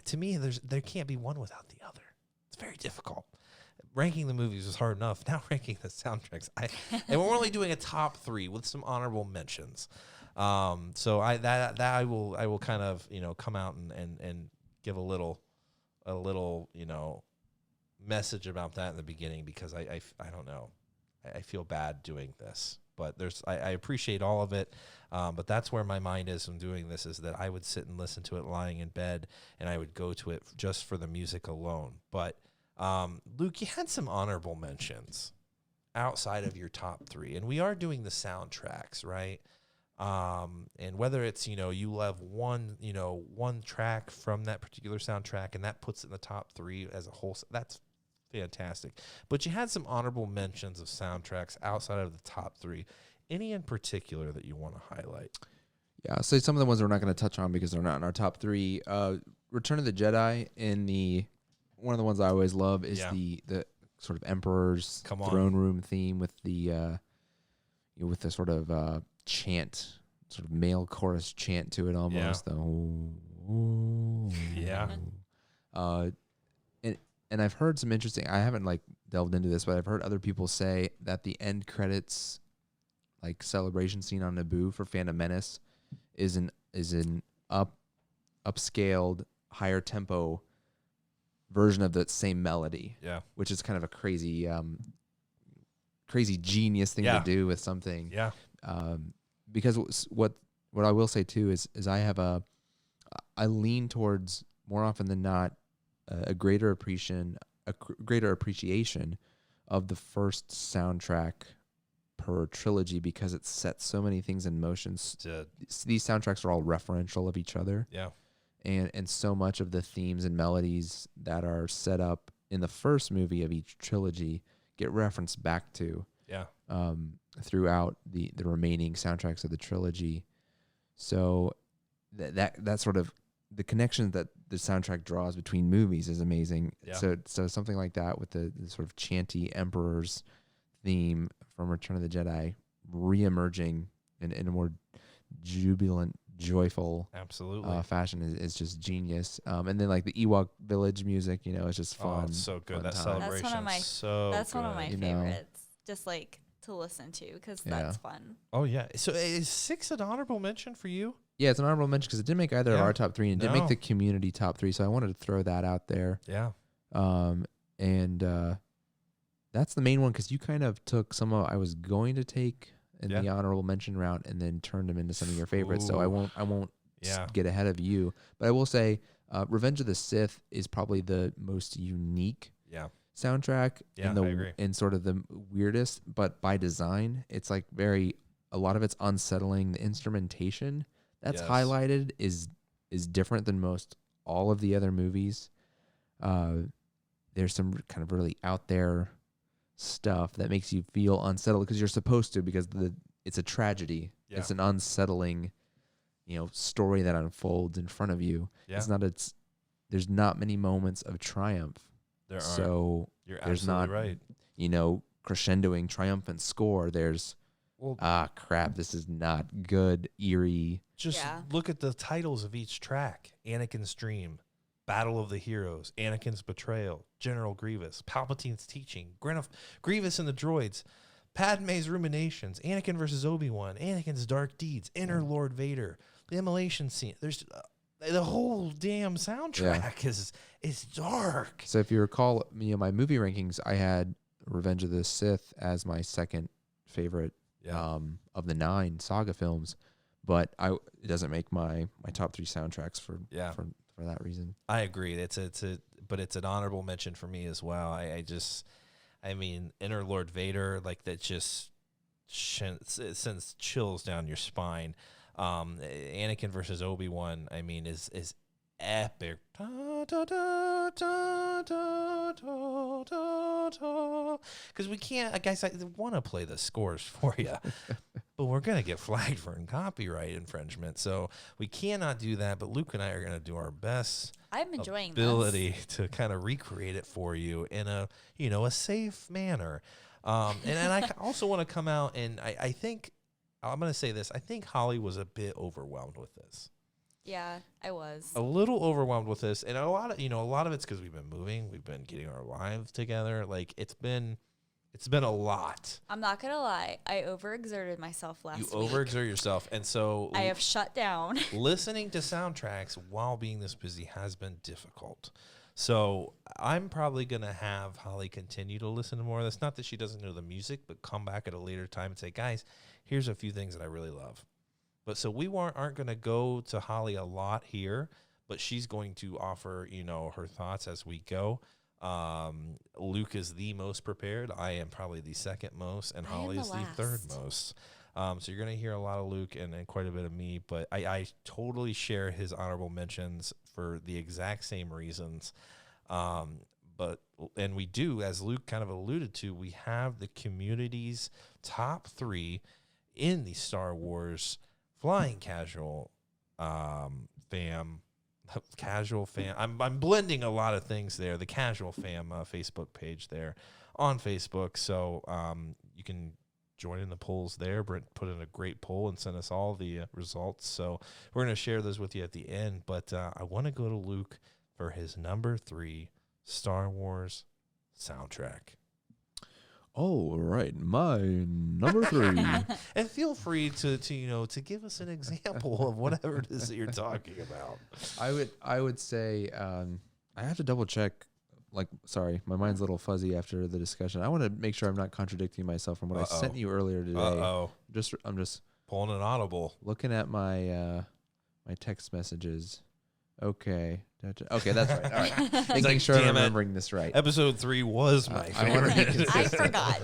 to me, there can't be one without the other. It's very difficult. Ranking the movies was hard enough. Now ranking the soundtracks, and we're only doing a top 3 with some honorable mentions. So I will kind of come out and give a little message about that in the beginning because I don't know, I feel bad doing this, but I appreciate all of it, but that's where my mind is when doing this, is that I would sit and listen to it lying in bed and I would go to it just for the music alone. But Luke, you had some honorable mentions outside of your top 3, and we are doing the soundtracks, right? And whether it's, you love one track from that particular soundtrack and that puts it in the top 3 as a whole, that's fantastic. But you had some honorable mentions of soundtracks outside of the top 3. Any in particular that you want to highlight? Yeah, so some of the ones we're not going to touch on because they're not in our top 3. Return of the Jedi, one of the ones I always love is the sort of Emperor's throne room theme with the sort of chant, sort of male chorus chant to it almost. And I've heard some interesting, I haven't delved into this, but I've heard other people say that the end credits celebration scene on Naboo for Phantom Menace is an upscaled, higher tempo version of that same melody. Yeah. Which is kind of a crazy genius thing to do with something. Yeah. Because what I will say too is I lean towards, more often than not, a greater appreciation of the first soundtrack per trilogy because it sets so many things in motion. These soundtracks are all referential of each other. Yeah. And so much of the themes and melodies that are set up in the first movie of each trilogy get referenced back to throughout the remaining soundtracks of the trilogy. So that sort of the connection that the soundtrack draws between movies is amazing. Yeah. So something like that with the sort of chanty Emperor's theme from Return of the Jedi reemerging in a more jubilant, joyful fashion is just genius. And then the Ewok Village music, it's just fun. Oh, it's so good. That celebration. That's one of my favorites. Just to listen to because that's fun. Oh yeah. So is 6 an honorable mention for you? Yeah, it's an honorable mention because it didn't make either of our top 3 and it didn't make the community top 3. So I wanted to throw that out there. Yeah. And that's the main one because you kind of took some of I was going to take in the honorable mention route and then turned them into some of your favorites. So I won't get ahead of you. But I will say Revenge of the Sith is probably the most unique soundtrack and sort of the weirdest, but by design, it's like a lot of it's unsettling. The instrumentation that's highlighted is different than most all of the other movies. There's some kind of really out there stuff that makes you feel unsettled because you're supposed to, because it's a tragedy. Yeah. It's an unsettling, story that unfolds in front of you. Yeah. There's not many moments of triumph. There so you're there's absolutely not, right. Crescendoing triumphant score. There's crap, this is not good, eerie. Just look at the titles of each track. Anakin's Dream, Battle of the Heroes, Anakin's Betrayal, General Grievous, Palpatine's Teaching, Grievous and the Droids, Padme's Ruminations, Anakin versus Obi-Wan, Anakin's Dark Deeds, Inner Lord Vader, the Immolation Scene. There's the whole damn soundtrack is dark. So if you recall, my movie rankings, I had Revenge of the Sith as my second favorite of the 9 saga films, but it doesn't make my top 3 soundtracks for that reason. I agree. But it's an honorable mention for me as well. I mean, Inner Lord Vader, like that just it sends chills down your spine. Anakin versus Obi-Wan, I mean, is epic. Because we can't, guys, I want to play the scores for you, but we're going to get flagged for copyright infringement. So we cannot do that, but Luke and I are going to do our best. I'm enjoying ability to kind of recreate it for you in a safe manner. And I also want to come out and I think, I'm going to say this. I think Holly was a bit overwhelmed with this. Yeah, I was. A little overwhelmed with this. And a lot of it's because we've been moving. We've been getting our lives together. Like, it's been a lot. I'm not going to lie. I overexerted myself last week. You overexert yourself. And so I have shut down. Listening to soundtracks while being this busy has been difficult. So I'm probably going to have Holly continue to listen to more of this. Not that she doesn't know the music, but come back at a later time and say, guys, here's a few things that I really love. But so we aren't going to go to Holly a lot here, but she's going to offer, her thoughts as we go. Luke is the most prepared. I am probably the second most, and Holly is the third most. So you're going to hear a lot of Luke and quite a bit of me, but I totally share his honorable mentions for the exact same reasons. And we do, as Luke kind of alluded to, we have the community's top 3 in the Star Wars Flying Casual Casual Fam. I'm blending a lot of things there. The Casual Fam Facebook page there on Facebook. So you can join in the polls there. Brent put in a great poll and sent us all the results. So we're going to share those with you at the end. But I want to go to Luke for his number 3 Star Wars soundtrack. Oh, right. My number 3. And feel free to give us an example of whatever it is that you're talking about. I would say I have to double check. Sorry, my mind's a little fuzzy after the discussion. I want to make sure I'm not contradicting myself from what I sent you earlier today. I'm just pulling an audible. Looking at my my text messages. Okay. Okay, that's right. All right. Making sure I'm remembering this right. Episode 3 was my favorite. I forgot.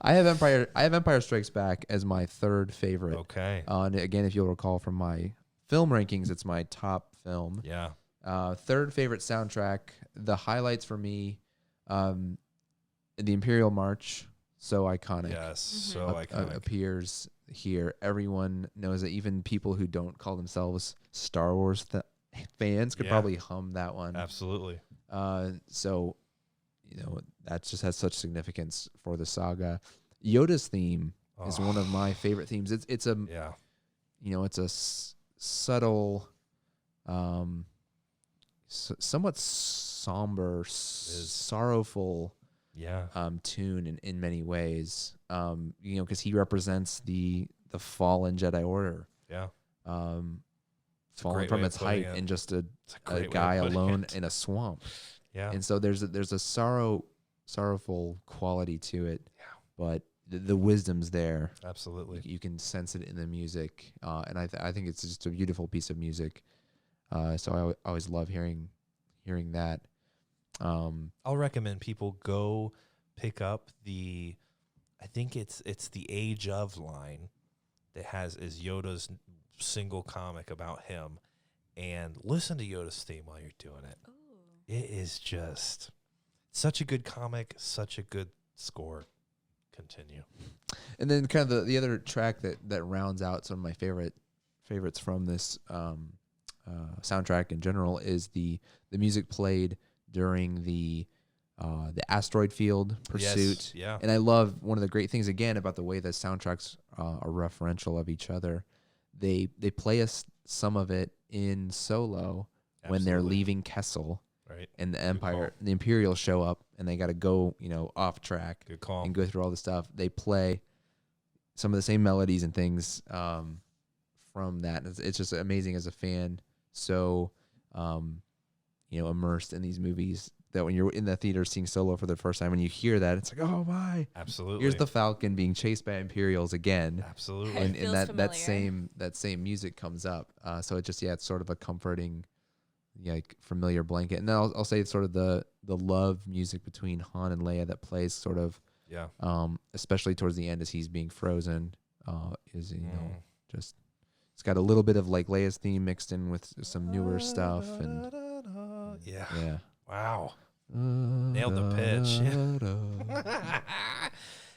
I have Empire Strikes Back as my 3rd favorite. Okay. And again, if you'll recall from my film rankings, it's my top film. Yeah. 3rd favorite soundtrack. The highlights for me, the Imperial March, so iconic. Yes, so iconic. Appears here. Everyone knows that. Even people who don't call themselves Star Wars fans could probably hum that one. Absolutely. So, that just has such significance for the saga. Yoda's theme is one of my favorite themes. It's a subtle, somewhat somber, sorrowful, tune in many ways. Because he represents the fallen Jedi Order. Yeah. Falling from its height and just a guy alone in a swamp. Yeah. And so there's a sorrowful quality to it. Yeah. But the wisdom's there. Absolutely. You can sense it in the music, and I think it's just a beautiful piece of music. So I always love hearing that. I'll recommend people go pick up I think it's the Age of line that is Yoda's single comic about him, and listen to Yoda's theme while you're doing it. Ooh. It is just such a good comic, such a good score. Continue. And then kind of the other track that rounds out some of my favorites from this soundtrack in general is the music played during the asteroid field pursuit. Yes, yeah. And I love one of the great things again about the way the soundtracks are referential of each other. They play us some of it in Solo. Absolutely. When they're leaving Kessel. Right. And the Imperials show up and they got to go, off track. Good call. And go through all the stuff. They play some of the same melodies and things from that. It's just amazing as a fan. So, immersed in these movies that when you're in the theater seeing Solo for the first time, when you hear that, it's like, oh my. Absolutely. Here's the Falcon being chased by Imperials again. Absolutely. And that same music comes up. So it just, it's sort of a comforting, familiar blanket. And then I'll say it's sort of the love music between Han and Leia that plays sort of, especially towards the end as he's being frozen, is just it's got a little bit of like Leia's theme mixed in with some newer stuff and yeah. Wow. Nailed the pitch.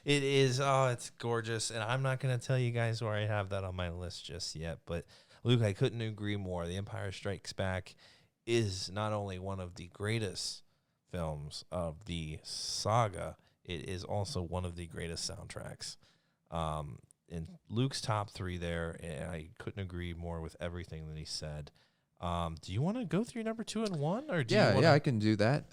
It is. Oh, it's gorgeous. And I'm not going to tell you guys where I have that on my list just yet. But, Luke, I couldn't agree more. The Empire Strikes Back is not only one of the greatest films of the saga, it is also one of the greatest soundtracks. In Luke's top 3 there, and I couldn't agree more with everything that he said. Do you want to go through number 2 and 1? Or I can do that.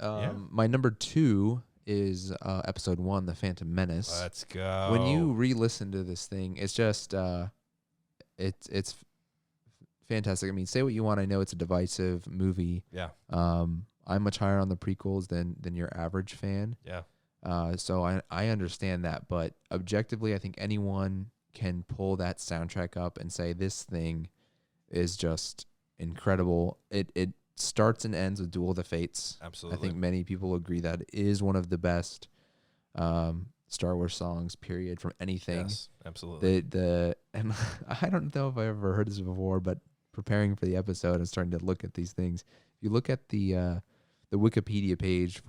My number 2 is episode 1, The Phantom Menace. Let's go. When you re-listen to this thing, it's just it's fantastic. I mean, say what you want. I know it's a divisive movie. Yeah. I'm much higher on the prequels than your average fan. Yeah. So I understand that, but objectively, I think anyone can pull that soundtrack up and say this thing is just incredible. It starts and ends with Duel of the Fates. Absolutely. I think many people agree that it is one of the best Star Wars songs, period, from anything. Yes, absolutely. And I don't know if I ever heard this before, but preparing for the episode and starting to look at these things, if you look at the Wikipedia page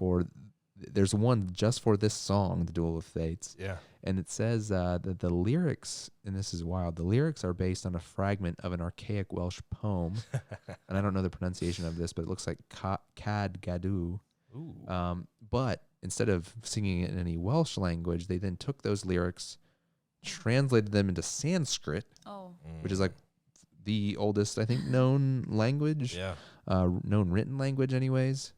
there's one just for this song, The Duel of Fates. Yeah. And it says that the lyrics, and this is wild, the lyrics are based on a fragment of an archaic Welsh poem. And I don't know the pronunciation of this, but it looks like Cad Gadw. But instead of singing it in any Welsh language, they then took those lyrics, translated them into Sanskrit, which is like the oldest, I think, known language. Yeah. Known written language anyways.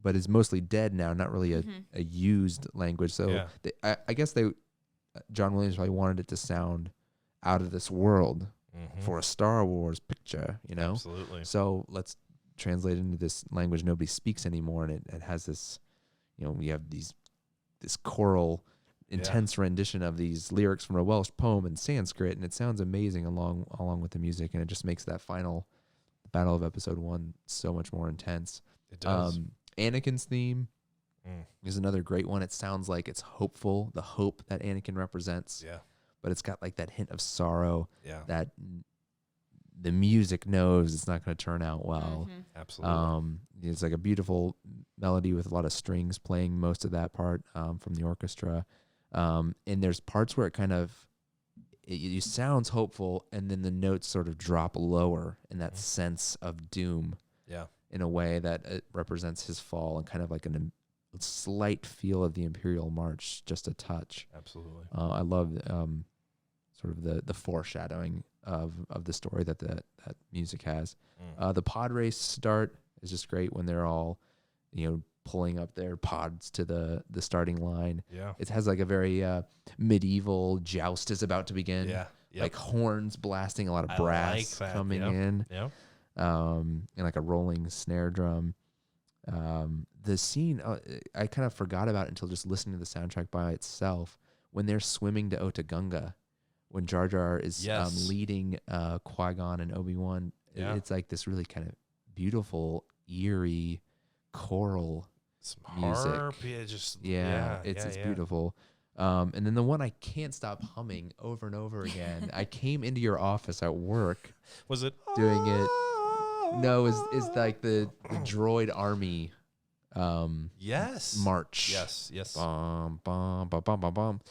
But is mostly dead now, not really a used language. So I guess John Williams probably wanted it to sound out of this world for a Star Wars picture, Absolutely. So let's translate it into this language nobody speaks anymore, and it has this, we have this choral, intense rendition of these lyrics from a Welsh poem in Sanskrit, and it sounds amazing along with the music, and it just makes that final battle of Episode 1 so much more intense. It does. Anakin's theme is another great one. It sounds like it's hopeful, the hope that Anakin represents. Yeah. But it's got like that hint of sorrow that the music knows it's not going to turn out well. Absolutely. It's like a beautiful melody with a lot of strings playing most of that part from the orchestra. And there's parts where it kind of it sounds hopeful, and then the notes sort of drop lower in that sense of doom. Yeah. In a way that it represents his fall and kind of like a slight feel of the Imperial March, just a touch. Absolutely. I love sort of the foreshadowing of the story that music has. The pod race start is just great when they're all, pulling up their pods to the starting line. Yeah. It has like a very medieval joust is about to begin. Yeah. Yep. Like horns blasting, a lot of brass coming in. Yeah. And like a rolling snare drum. The scene, I kind of forgot about it until just listening to the soundtrack by itself. when they're swimming to Otogunga, when Jar Jar is leading Qui-Gon and Obi-Wan, it's like this really kind of beautiful, eerie, choral music. Harp, It's beautiful. And then the one I can't stop humming over and over again. I came into your office at work. Was it doing it? No, is like the droid army. March. Yes. Bum bum bum bum bum bum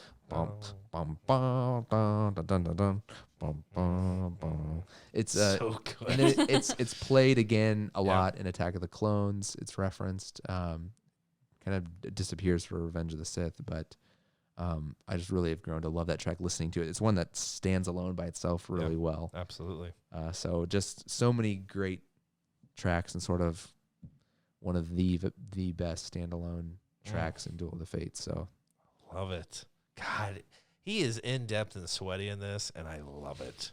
bum bum bum dun dun dun dun bum bum bum. It's so good. And then it's played again a lot in Attack of the Clones. It's referenced. Kind of disappears for Revenge of the Sith, but I just really have grown to love that track. Listening to it, it's one that stands alone by itself really well. Absolutely. So just so many great tracks and sort of one of the best standalone tracks in Duel of the Fates. So love it. God, he is in depth and sweaty in this, and I love it.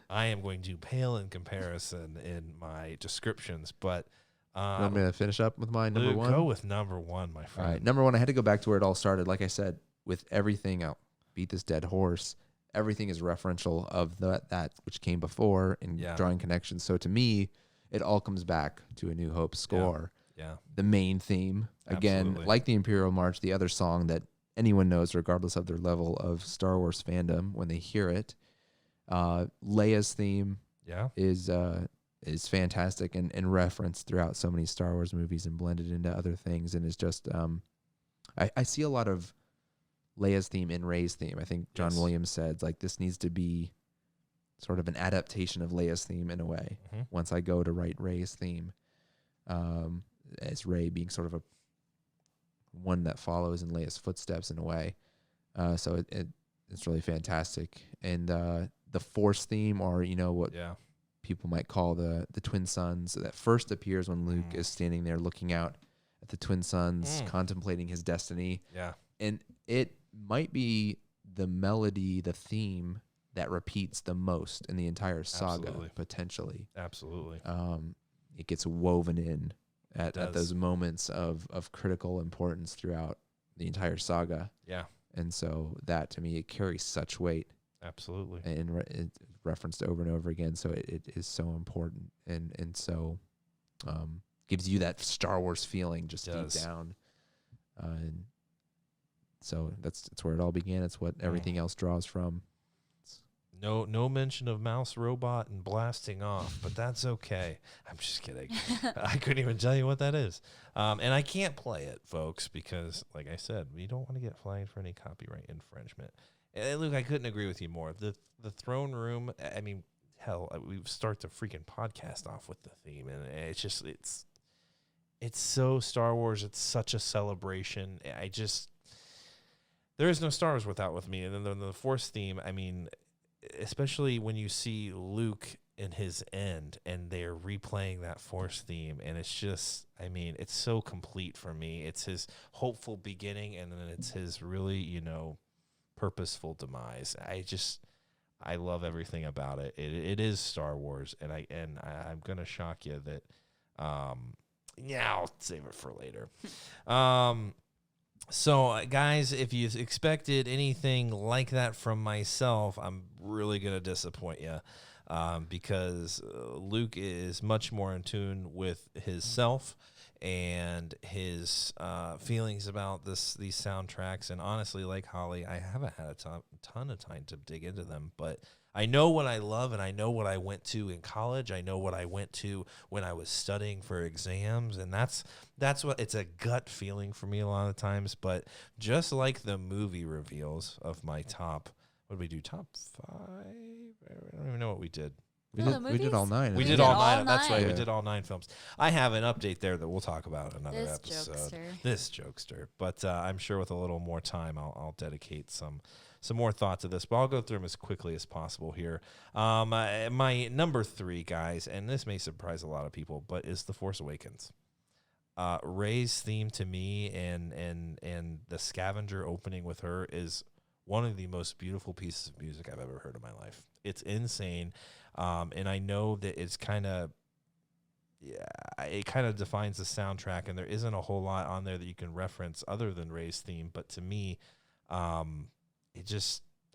I am going to pale in comparison in my descriptions, but I'm going to finish up with my number one. Go with number one, my friend. All right, number one. I had to go back to where it all started. Like I said, with everything out, beat this dead horse. Everything is referential of that which came before and drawing connections. So to me, it all comes back to A New Hope score. Yeah. The main theme. Again, like the Imperial March, the other song that anyone knows, regardless of their level of Star Wars fandom, when they hear it. Leia's theme is fantastic and referenced throughout so many Star Wars movies and blended into other things. And is just, I see a lot of Leia's theme in Rey's theme. I think John Williams said, like, this needs to be sort of an adaptation of Leia's theme in a way. Mm-hmm. Once I go to write Rey's theme, as Rey being sort of a one that follows in Leia's footsteps in a way. So it's really fantastic. And the Force theme, or what people might call the twin suns, that first appears when Luke is standing there looking out at the twin suns, contemplating his destiny. Yeah. And it might be the melody, the theme that repeats the most in the entire saga, potentially. Absolutely. It gets woven in at those moments of critical importance throughout the entire saga. Yeah. And so that, to me, it carries such weight. Absolutely. And it's referenced over and over again. So it is so important and so gives you that Star Wars feeling just deep down. And so that's where it all began. It's what everything else draws from. No mention of mouse robot and blasting off, but that's okay. I'm just kidding. I couldn't even tell you what that is. And I can't play it, folks, because, like I said, we don't want to get flagged for any copyright infringement. And Luke, I couldn't agree with you more. The throne room, I mean, hell, we start the freaking podcast off with the theme, and it's just, it's so Star Wars. It's such a celebration. There is no Star Wars with me. And then the Force theme, I mean, especially when you see Luke in his end and they're replaying that Force theme, and it's just, I mean, it's so complete for me. It's his hopeful beginning, and then it's his really, purposeful demise. I love everything about it. It is Star Wars, and I'm gonna shock you that I'll save it for later. So, guys, if you expected anything like that from myself, I'm really going to disappoint you because Luke is much more in tune with his self and his feelings about these soundtracks. And honestly, like Holly, I haven't had a ton of time to dig into them, but I know what I love, and I know what I went to in college. I know what I went to when I was studying for exams, and that's what it's a gut feeling for me a lot of times. But just like the movie reveals of my top, what did we do? Top 5? I don't even know what we did. We did all 9. We did all 9. That's right. Yeah. We did all 9 films. I have an update there that we'll talk about in another episode. This jokester. But I'm sure with a little more time, I'll dedicate some more thought to this, but I'll go through them as quickly as possible here. My number 3, guys, and this may surprise a lot of people, but is The Force Awakens. Rey's theme to me and the Scavenger opening with her is one of the most beautiful pieces of music I've ever heard in my life. It's insane, and I know that it's it kind of defines the soundtrack, and there isn't a whole lot on there that you can reference other than Rey's theme, but to me,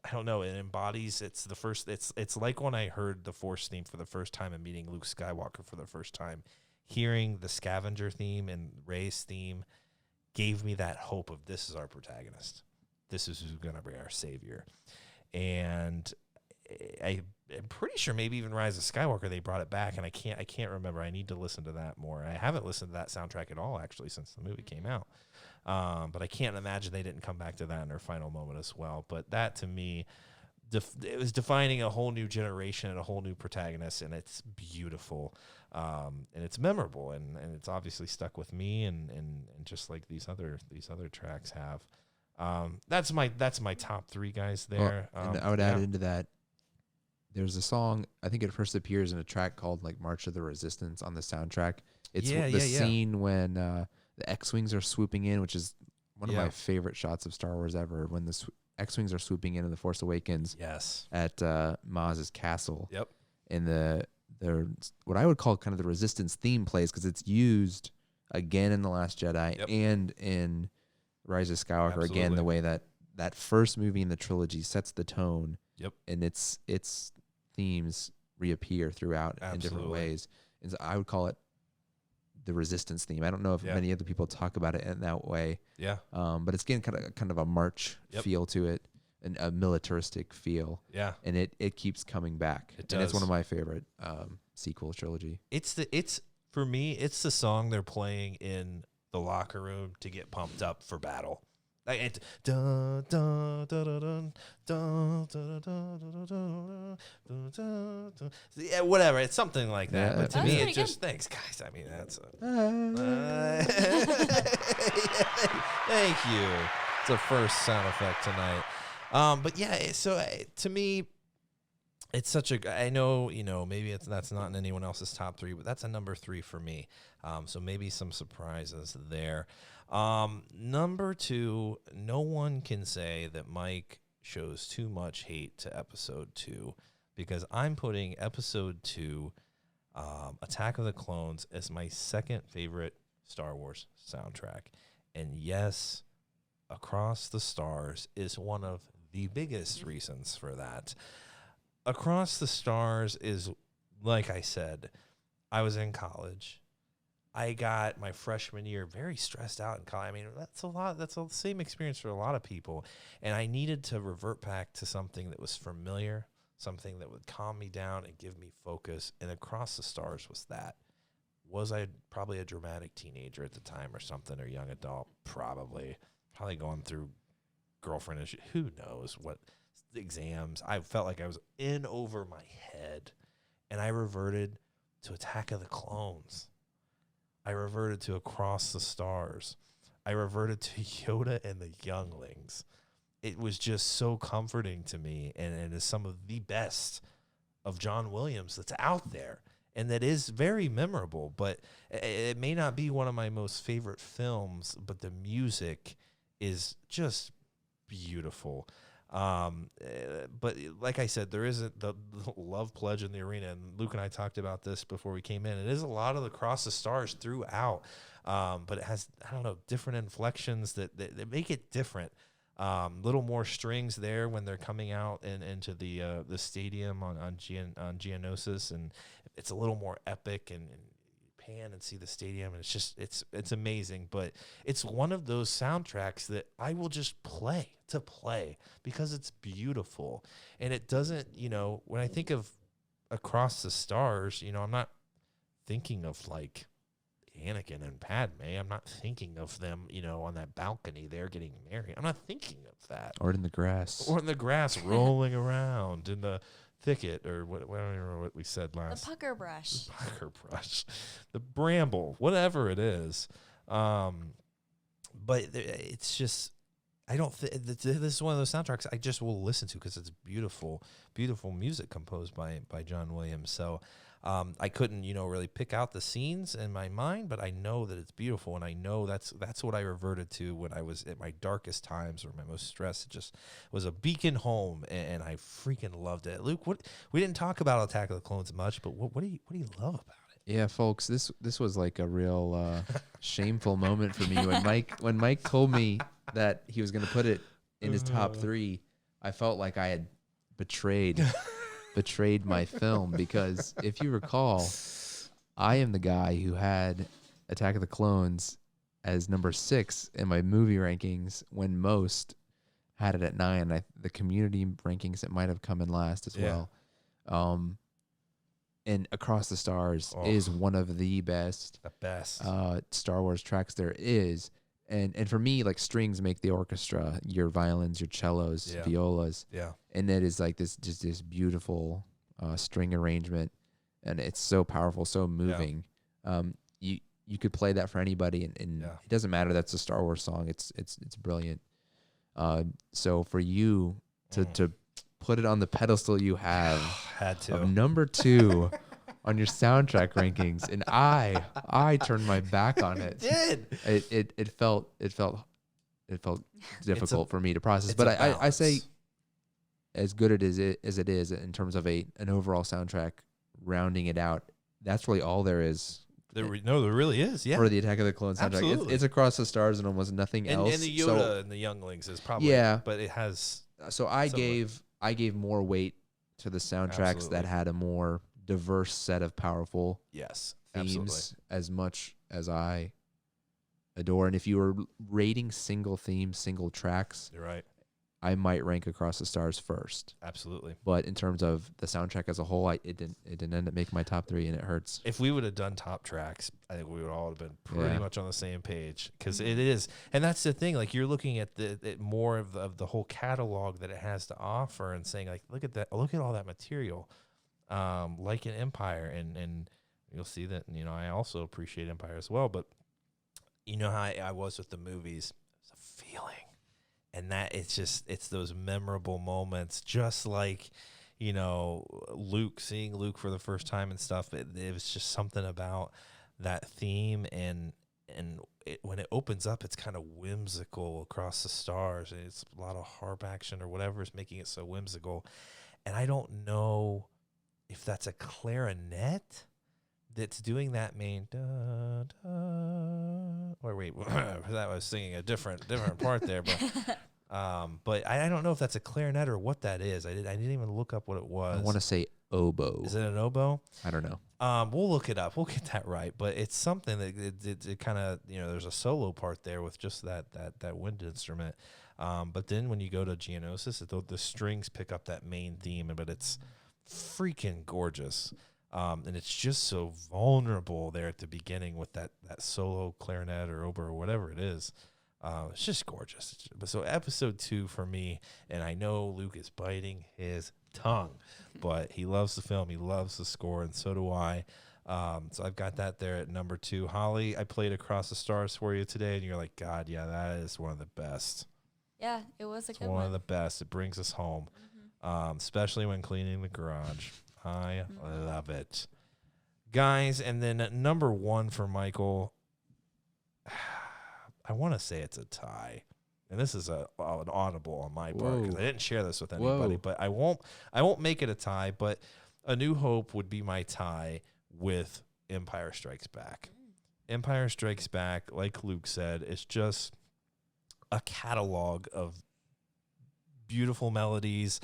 I don't know. It embodies. It's like when I heard the Force theme for the first time and meeting Luke Skywalker for the first time, hearing the Scavenger theme and Rey's theme gave me that hope of this is our protagonist. This is who's going to be our savior. And I'm pretty sure maybe even Rise of Skywalker, they brought it back, and I can't remember. I need to listen to that more. I haven't listened to that soundtrack at all, actually, since the movie came out. But I can't imagine they didn't come back to that in their final moment as well. But that, to me, it was defining a whole new generation and a whole new protagonist, and it's beautiful, and it's memorable, and it's obviously stuck with me, and just like these other tracks have. That's my top 3 guys there. And I would add into that. There's a song, I think it first appears in a track called like March of the Resistance on the soundtrack. It's the scene when the X-Wings are swooping in, which is one of my favorite shots of Star Wars ever, when the X-Wings are swooping in The Force Awakens at Maz's castle. Yep. And the what I would call kind of the Resistance theme plays, because it's used again in The Last Jedi and in Rise of Skywalker. Absolutely. Again, the way that first movie in the trilogy sets the tone. Yep. And its themes reappear throughout in different ways. And so I would call it the Resistance theme. I don't know if many other people talk about it in that way. Yeah. But it's getting kind of a march feel to it, and a militaristic feel. Yeah. And it keeps coming back. It does. And it's one of my favorite sequel trilogy. For me, it's the song they're playing in the locker room to get pumped up for battle. Like it, dun, dun, dun, dun, dun, dun, dun, dun, dun, dun. Yeah, whatever. It's something like that. Yeah, but to me, it good. just thanks, guys. I mean, that's thank you. It's a first sound effect tonight. But yeah, so to me, it's such a. I know, maybe that's not in anyone else's top 3, but that's a number 3 for me. So maybe some surprises there. Number 2, no one can say that Mike shows too much hate to episode 2, because I'm putting episode 2, Attack of the Clones, as my second favorite Star Wars soundtrack. And yes, Across the Stars is one of the biggest reasons for that. Across the Stars is, like I said, I was in college. I got my freshman year very stressed out in college. I mean, that's a lot. That's the same experience for a lot of people. And I needed to revert back to something that was familiar, something that would calm me down and give me focus. And Across the Stars was that. Was I probably a dramatic teenager at the time or something, or young adult? Probably going through girlfriend issues. Who knows what exams. I felt like I was in over my head. And I reverted to Attack of the Clones. I reverted to Across the Stars. I reverted to Yoda and the Younglings. It was just so comforting to me, and is some of the best of John Williams that's out there, and that is very memorable. But it may not be one of my most favorite films, but the music is just beautiful. But like I said, there isn't the love pledge in the arena, and Luke and I talked about this before we came in. It is a lot of the Across the Stars throughout, but it has, I don't know, different inflections that make it different. Little more strings there when they're coming out into the stadium on Geonosis, and it's a little more epic, and pan and see the stadium, and it's just it's amazing. But it's one of those soundtracks that I will just play because it's beautiful, and it doesn't, when I think of Across the Stars, I'm not thinking of like Anakin and Padme. I'm not thinking of them, on that balcony there getting married. I'm not thinking of that. Or in the grass rolling around in the thicket, or what? I don't even remember what we said last. The pucker brush. The bramble, whatever it is. But it's just, I don't think this is one of those soundtracks I just will listen to because it's beautiful, beautiful music composed by John Williams. So I couldn't, really pick out the scenes in my mind, but I know that it's beautiful, and I know that's what I reverted to when I was at my darkest times or my most stressed. It just was a beacon home, and I freaking loved it. Luke, we didn't talk about Attack of the Clones much, but what do you love about it? Yeah, folks, this was like a real shameful moment for me when Mike told me that he was going to put it in his top 3. I felt like I had betrayed my film, because if you recall, I am the guy who had Attack of the Clones as number 6 in my movie rankings when most had it at 9. The community rankings, it might have come in last as well. And Across the Stars is one of the best Star Wars tracks there is. And for me, like, strings make the orchestra, your violins, your cellos, violas. Yeah. And it is like this beautiful string arrangement, and it's so powerful, so moving. You could play that for anybody, and it doesn't matter. That's a Star Wars song. It's brilliant. So for you to put it on the pedestal you have had to of number 2 on your soundtrack rankings, and I turned my back on it. It felt difficult for me to process. But I say, as good as it is in terms of an overall soundtrack, rounding it out, that's really all there is. There really is. Yeah, for the Attack of the Clones soundtrack, it's Across the Stars and almost nothing else. And the Yoda and the Younglings is probably but it has. So I gave more weight to the soundtracks that had a more diverse set of powerful themes, as much as I adore. And if you were rating single themes, single tracks, you're right, I might rank Across the Stars first. Absolutely. But in terms of the soundtrack as a whole, it didn't end up making my top 3, and it hurts. If we would have done top tracks, I think we would all have been pretty much on the same page, because it is. And that's the thing. Like, you're looking at more of the whole catalog that it has to offer, and saying, like, look at all that material, like in Empire, and you'll see that, I also appreciate Empire as well. But you know how I was with the movies. It's a feeling. And that it's those memorable moments, just like, seeing Luke for the first time and stuff. It was just something about that theme, and when it opens up, it's kind of whimsical. Across the Stars. It's a lot of harp action or whatever is making it so whimsical. And I don't know if that's a clarinet that's doing that main da, da, or wait, that was singing a different part there, but I don't know if that's a clarinet or what that is. I didn't even look up what it was. I want to say oboe. Is it an oboe? I don't know. We'll look it up. We'll get that right. But it's something that it kind of, there's a solo part there with just that wind instrument. But then when you go to Geonosis, the strings pick up that main theme, but it's freaking gorgeous. And it's just so vulnerable there at the beginning with that solo clarinet or oboe or whatever it is. It's just gorgeous. So episode 2 for me, and I know Luke is biting his tongue, but he loves the film. He loves the score, and so do I. So I've got that there at number 2. Holly, I played Across the Stars for you today, and you're like, God, yeah, that is one of the best. Yeah, it was a good one. One of the best. It brings us home, especially when cleaning the garage. I love it. Guys, and then at number 1 for Michael, I want to say it's a tie. And this is an audible on my part, because I didn't share this with anybody. But I won't make it a tie, but A New Hope would be my tie with Empire Strikes Back. Empire Strikes Back, like Luke said, is just a catalog of beautiful melodies,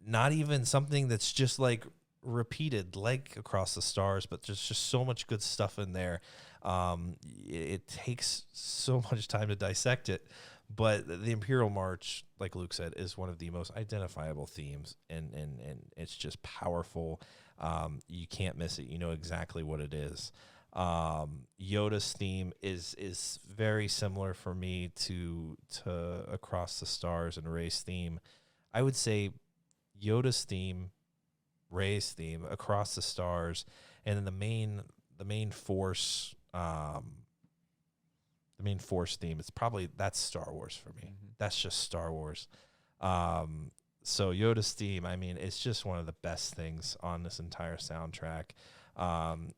not even something that's just like repeated like Across the Stars, but there's just so much good stuff in there. It takes so much time to dissect it, but the Imperial March, like Luke said, is one of the most identifiable themes, and it's just powerful. You can't miss it. You know exactly what it is. Yoda's theme is very similar for me to Across the Stars and Rey's theme. I would say Yoda's theme, Rey's theme, Across the Stars, and then the main force theme. That's Star Wars for me. That's just Star Wars. So Yoda's theme, I mean, it's just one of the best things on this entire soundtrack.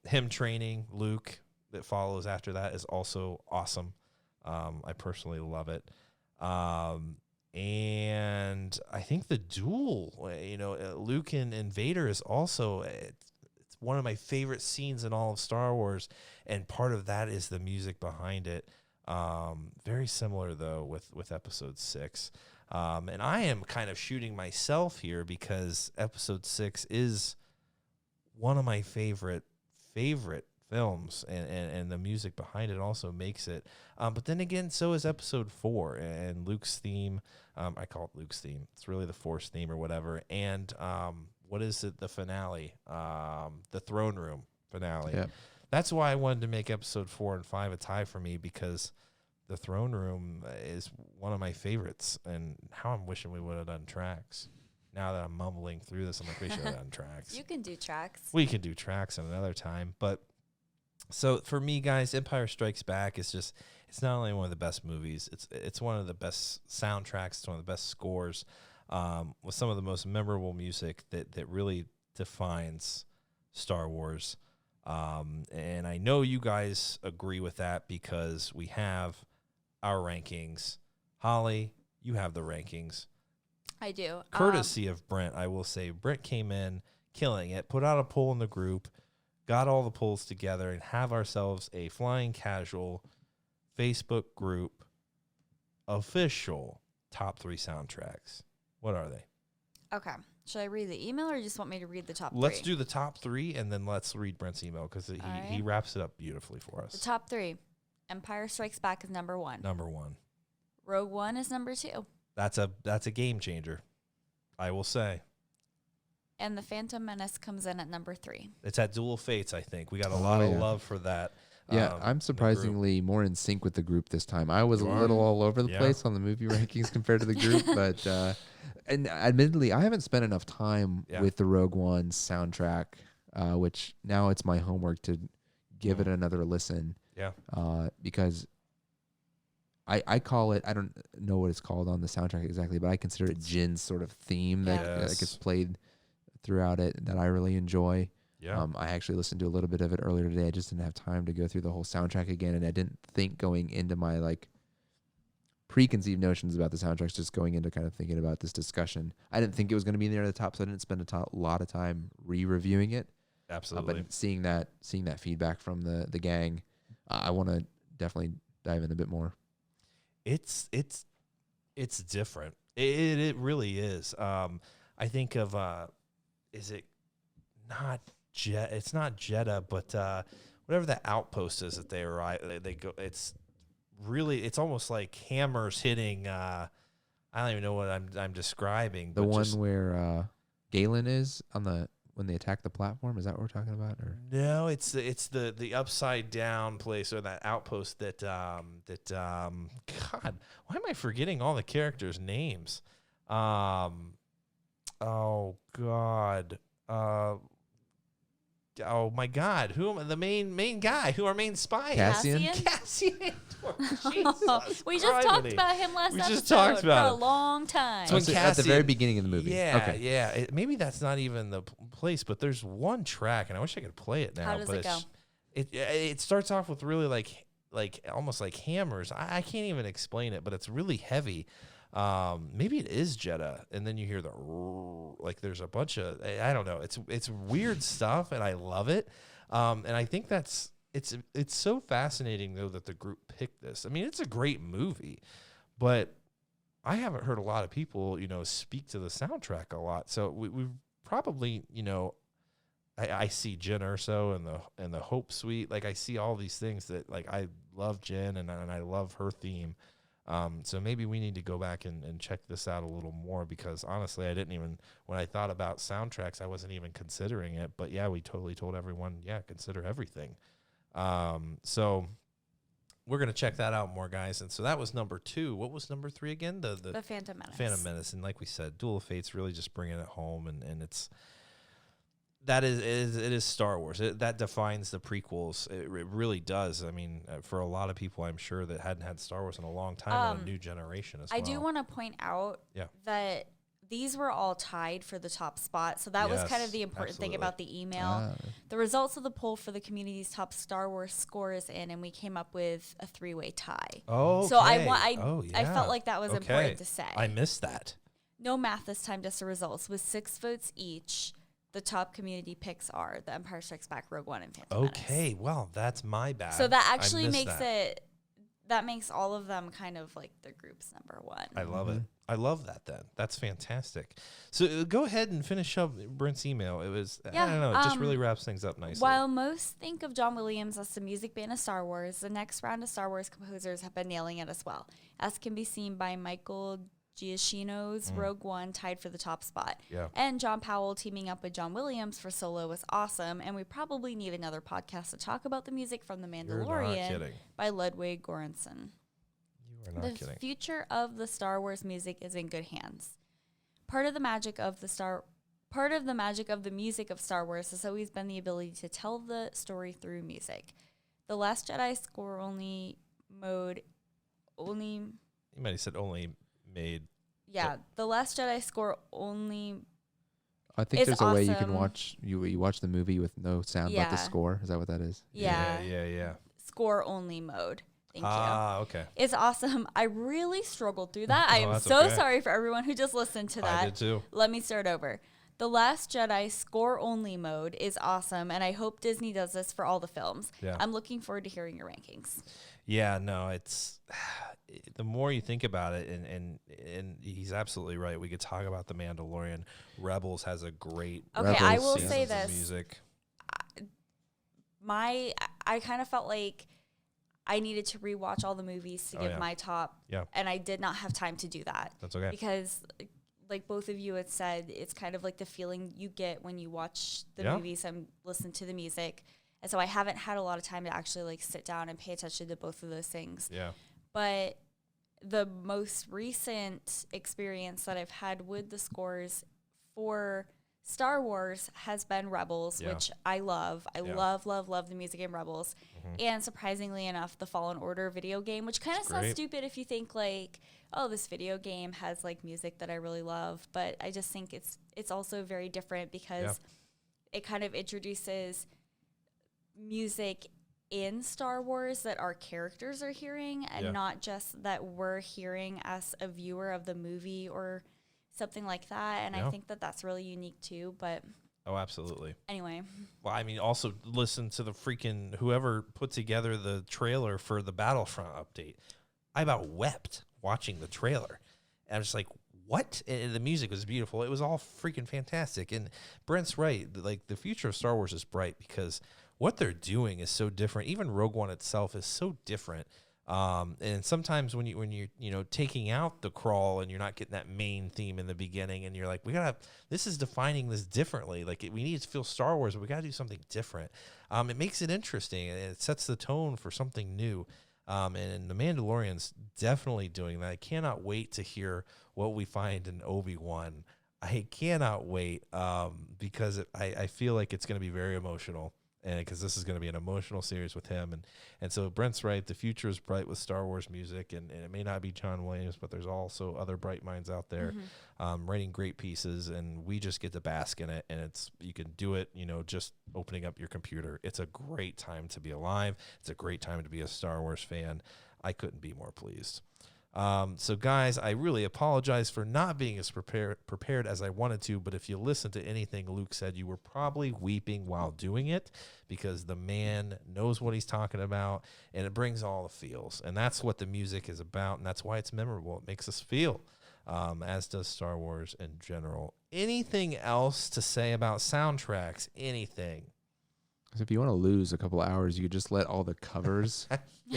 Him training Luke that follows after that is also awesome. I personally love it. And I think the duel, Luke and Vader is also, it's one of my favorite scenes in all of Star Wars, and part of that is the music behind it. Very similar though with Episode 6. And I am kind of shooting myself here because episode 6 is one of my favorite films, and the music behind it also makes it. But then again, so is episode 4 and Luke's theme. I call it Luke's theme. It's really the Force theme or whatever. And what is it? The finale, the throne room finale. Yeah. That's why I wanted to make episode 4 and 5 a tie for me, because the throne room is one of my favorites. And how I'm wishing we would have done tracks. Now that I'm mumbling through this, I'm like, we should have done tracks. You can do tracks. We can do tracks another time. But so for me, guys, Empire Strikes Back is just, it's not only one of the best movies, it's one of the best soundtracks, it's one of the best scores, with some of the most memorable music that really defines Star Wars. And I know you guys agree with that because we have our rankings. Holly, you have the rankings. I do. Courtesy of Brent, I will say. Brent came in killing it, put out a poll in the group, got all the polls together, and have ourselves a Flying Casual Facebook group official top 3 soundtracks. What are they? Okay. Should I read the email, or you just want me to read the top 3? Let's do the top 3, and then let's read Brent's email, because he wraps it up beautifully for us. The top 3. Empire Strikes Back is number 1. Number 1. Rogue One is number 2. That's a game changer, I will say. And The Phantom Menace comes in at number 3. It's at Duel Fates, I think. We got a lot of love for that. Yeah, I'm surprisingly more in sync with the group this time. I was a little all over the place on the movie rankings compared to the group, but and admittedly, I haven't spent enough time with the Rogue One soundtrack, which now it's my homework to give it another listen. Yeah, because I call it, I don't know what it's called on the soundtrack exactly, but I consider it Jin's sort of theme that gets played throughout it that I really enjoy. Yeah. I actually listened to a little bit of it earlier today. I just didn't have time to go through the whole soundtrack again, and I didn't think going into my like preconceived notions about the soundtracks, just going into kind of thinking about this discussion. I didn't think it was going to be near the top, so I didn't spend a lot of time re-reviewing it. Absolutely. But seeing that feedback from the gang, I want to definitely dive in a bit more. It's different. It really is. I think of is it not it's not Jeddah, but whatever that outpost is that they go. It's almost like hammers hitting. I don't even know what I'm describing. The one where Galen is on when they attack the platform. Is that what we're talking about? Or no, it's the upside down place, or that outpost that God, why am I forgetting all the characters' names? Oh God. Oh my God! The main guy? Who our main spy? Cassian. We just talked about him last episode. We just talked about for a long time. So at the very beginning of the movie. Yeah, okay. yeah. Maybe that's not even the place, but there's one track, and I wish I could play it now. How does it go? It starts off with really like almost like hammers. I can't even explain it, but it's really heavy. Maybe it is Jeddah, and then you hear like there's a bunch of, I don't know. It's weird stuff, and I love it. And I think it's so fascinating though that the group picked this. I mean, it's a great movie, but I haven't heard a lot of people, speak to the soundtrack a lot. So we probably, I see Jen Erso and the Hope Suite. Like I see all these things that like I love Jen and I love her theme. So maybe we need to go back and check this out a little more, because honestly, I didn't even, when I thought about soundtracks, I wasn't even considering it. But yeah, we totally told everyone, consider everything. So we're going to check that out more, guys. And so that was number 2. What was number 3 again? The Phantom Menace. Phantom Menace. And like we said, Duel of Fates really just bringing it home. And it is Star Wars. That defines the prequels. It really does. I mean, for a lot of people, I'm sure that hadn't had Star Wars in a long time, and a new generation as well. I do want to point out that these were all tied for the top spot. So that was kind of the important thing about the email. The results of the poll for the community's top Star Wars score is in, and we came up with a 3-way tie. Oh, okay. So I felt like that was important to say. I missed that. No math this time, just the results. With 6 votes each, the top community picks are The Empire Strikes Back, Rogue One, and Phantom Menace. Okay, well, that's my bad. So that actually makes that makes all of them kind of like the group's number 1. I love it. I love that then. That's fantastic. So go ahead and finish up Brent's email. It was, I don't know, it just really wraps things up nicely. While most think of John Williams as the music band of Star Wars, the next round of Star Wars composers have been nailing it as well, as can be seen by Michael Giacchino's Rogue One tied for the top spot. Yeah. And John Powell teaming up with John Williams for Solo was awesome, and we probably need another podcast to talk about the music from The Mandalorian by Ludwig Göransson. The future of the Star Wars music is in good hands. Part of the magic of the music of Star Wars has always been the ability to tell the story through music. The Last Jedi score only mode only. You might have said only made. Yeah, the Last Jedi score only. I think there's a way you can watch you watch the movie with no sound but the score. Is that what that is? Yeah. Score only mode. Thank you. Okay. It's awesome. I really struggled through that. I am so sorry for everyone who just listened to that. I did too. Let me start over. The Last Jedi score-only mode is awesome, and I hope Disney does this for all the films. Yeah. I'm looking forward to hearing your rankings. Yeah, no, it's the more you think about it, and he's absolutely right. We could talk about The Mandalorian. Rebels has a great. Okay, I will say this. Music. I kind of felt like I needed to rewatch all the movies to give my top. Yeah. And I did not have time to do that. That's okay. Because, like both of you had said, it's kind of like the feeling you get when you watch the movies and listen to the music. And so I haven't had a lot of time to actually like sit down and pay attention to both of those things. Yeah. But the most recent experience that I've had with the scores for Star Wars has been Rebels, which I love. I love the music in Rebels. And surprisingly enough, the Fallen Order video game, which kind of sounds stupid if you think like, oh, this video game has like music that I really love. But I just think it's also very different because it kind of introduces music in Star Wars that our characters are hearing and not just that we're hearing as a viewer of the movie or something like that. And I think that that's really unique too. But oh, absolutely. Anyway. Well, I mean, also listen to the freaking whoever put together the trailer for the Battlefront update. I about wept watching the trailer. And I was just like, what? And the music was beautiful. It was all freaking fantastic. And Brent's right. Like, the future of Star Wars is bright because what they're doing is so different. Even Rogue One itself is so different. And sometimes when you're taking out the crawl and you're not getting that main theme in the beginning, and you're like, this is defining this differently. Like we need to feel Star Wars, but we got to do something different. It makes it interesting and it sets the tone for something new. And the Mandalorian's definitely doing that. I cannot wait to hear what we find in Obi-Wan. I cannot wait because I feel like it's going to be very emotional. And because this is going to be an emotional series with him. And so Brent's right. The future is bright with Star Wars music. And it may not be John Williams, but there's also other bright minds out there writing great pieces. And we just get to bask in it. And you can do it, just opening up your computer. It's a great time to be alive. It's a great time to be a Star Wars fan. I couldn't be more pleased. So guys, I really apologize for not being as prepared as I wanted to, but if you listen to anything Luke said, you were probably weeping while doing it because the man knows what he's talking about and it brings all the feels. And that's what the music is about. And that's why it's memorable. It makes us feel, as does Star Wars in general. Anything else to say about soundtracks? Anything? If you want to lose a couple hours, you could just let all the covers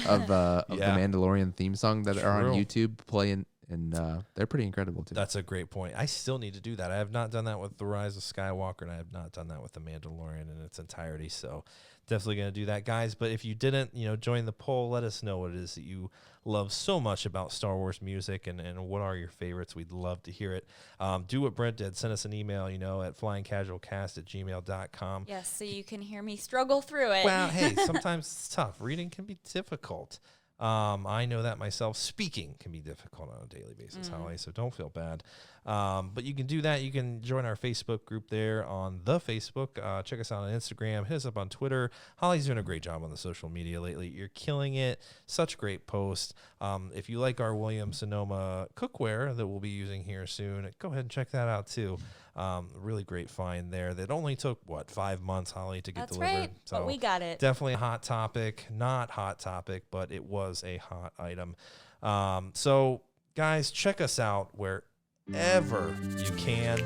of the Mandalorian theme song that are on YouTube play, and they're pretty incredible too. That's a great point. I still need to do that. I have not done that with The Rise of Skywalker, and I have not done that with The Mandalorian in its entirety. So definitely going to do that, guys. But if you didn't, join the poll. Let us know what it is that you love so much about Star Wars music and what are your favorites. We'd love to hear it. Do what Brent did. Send us an email, at flyingcasualcast@gmail.com. Yes, so you can hear me struggle through it. Well, hey, sometimes it's tough. Reading can be difficult. I know that myself. Speaking can be difficult on a daily basis, Holly, so don't feel bad. But you can do that. You can join our Facebook group there on the Facebook. Check us out on Instagram. Hit us up on Twitter. Holly's doing a great job on the social media lately. You're killing it. Such great posts. If you like our Williams-Sonoma cookware that we'll be using here soon, go ahead and check that out too. Really great find there. That only took 5 months, Holly, to get That's delivered. Right, so but we got it. Definitely a hot topic. Not hot topic, but it was a hot item. So guys, check us out wherever you can.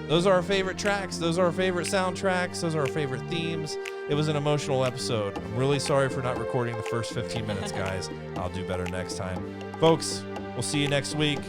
Those are our favorite tracks. Those are our favorite soundtracks. Those are our favorite themes. It was an emotional episode. I'm really sorry for not recording the first 15 minutes, guys. I'll do better next time. Folks, we'll see you next week.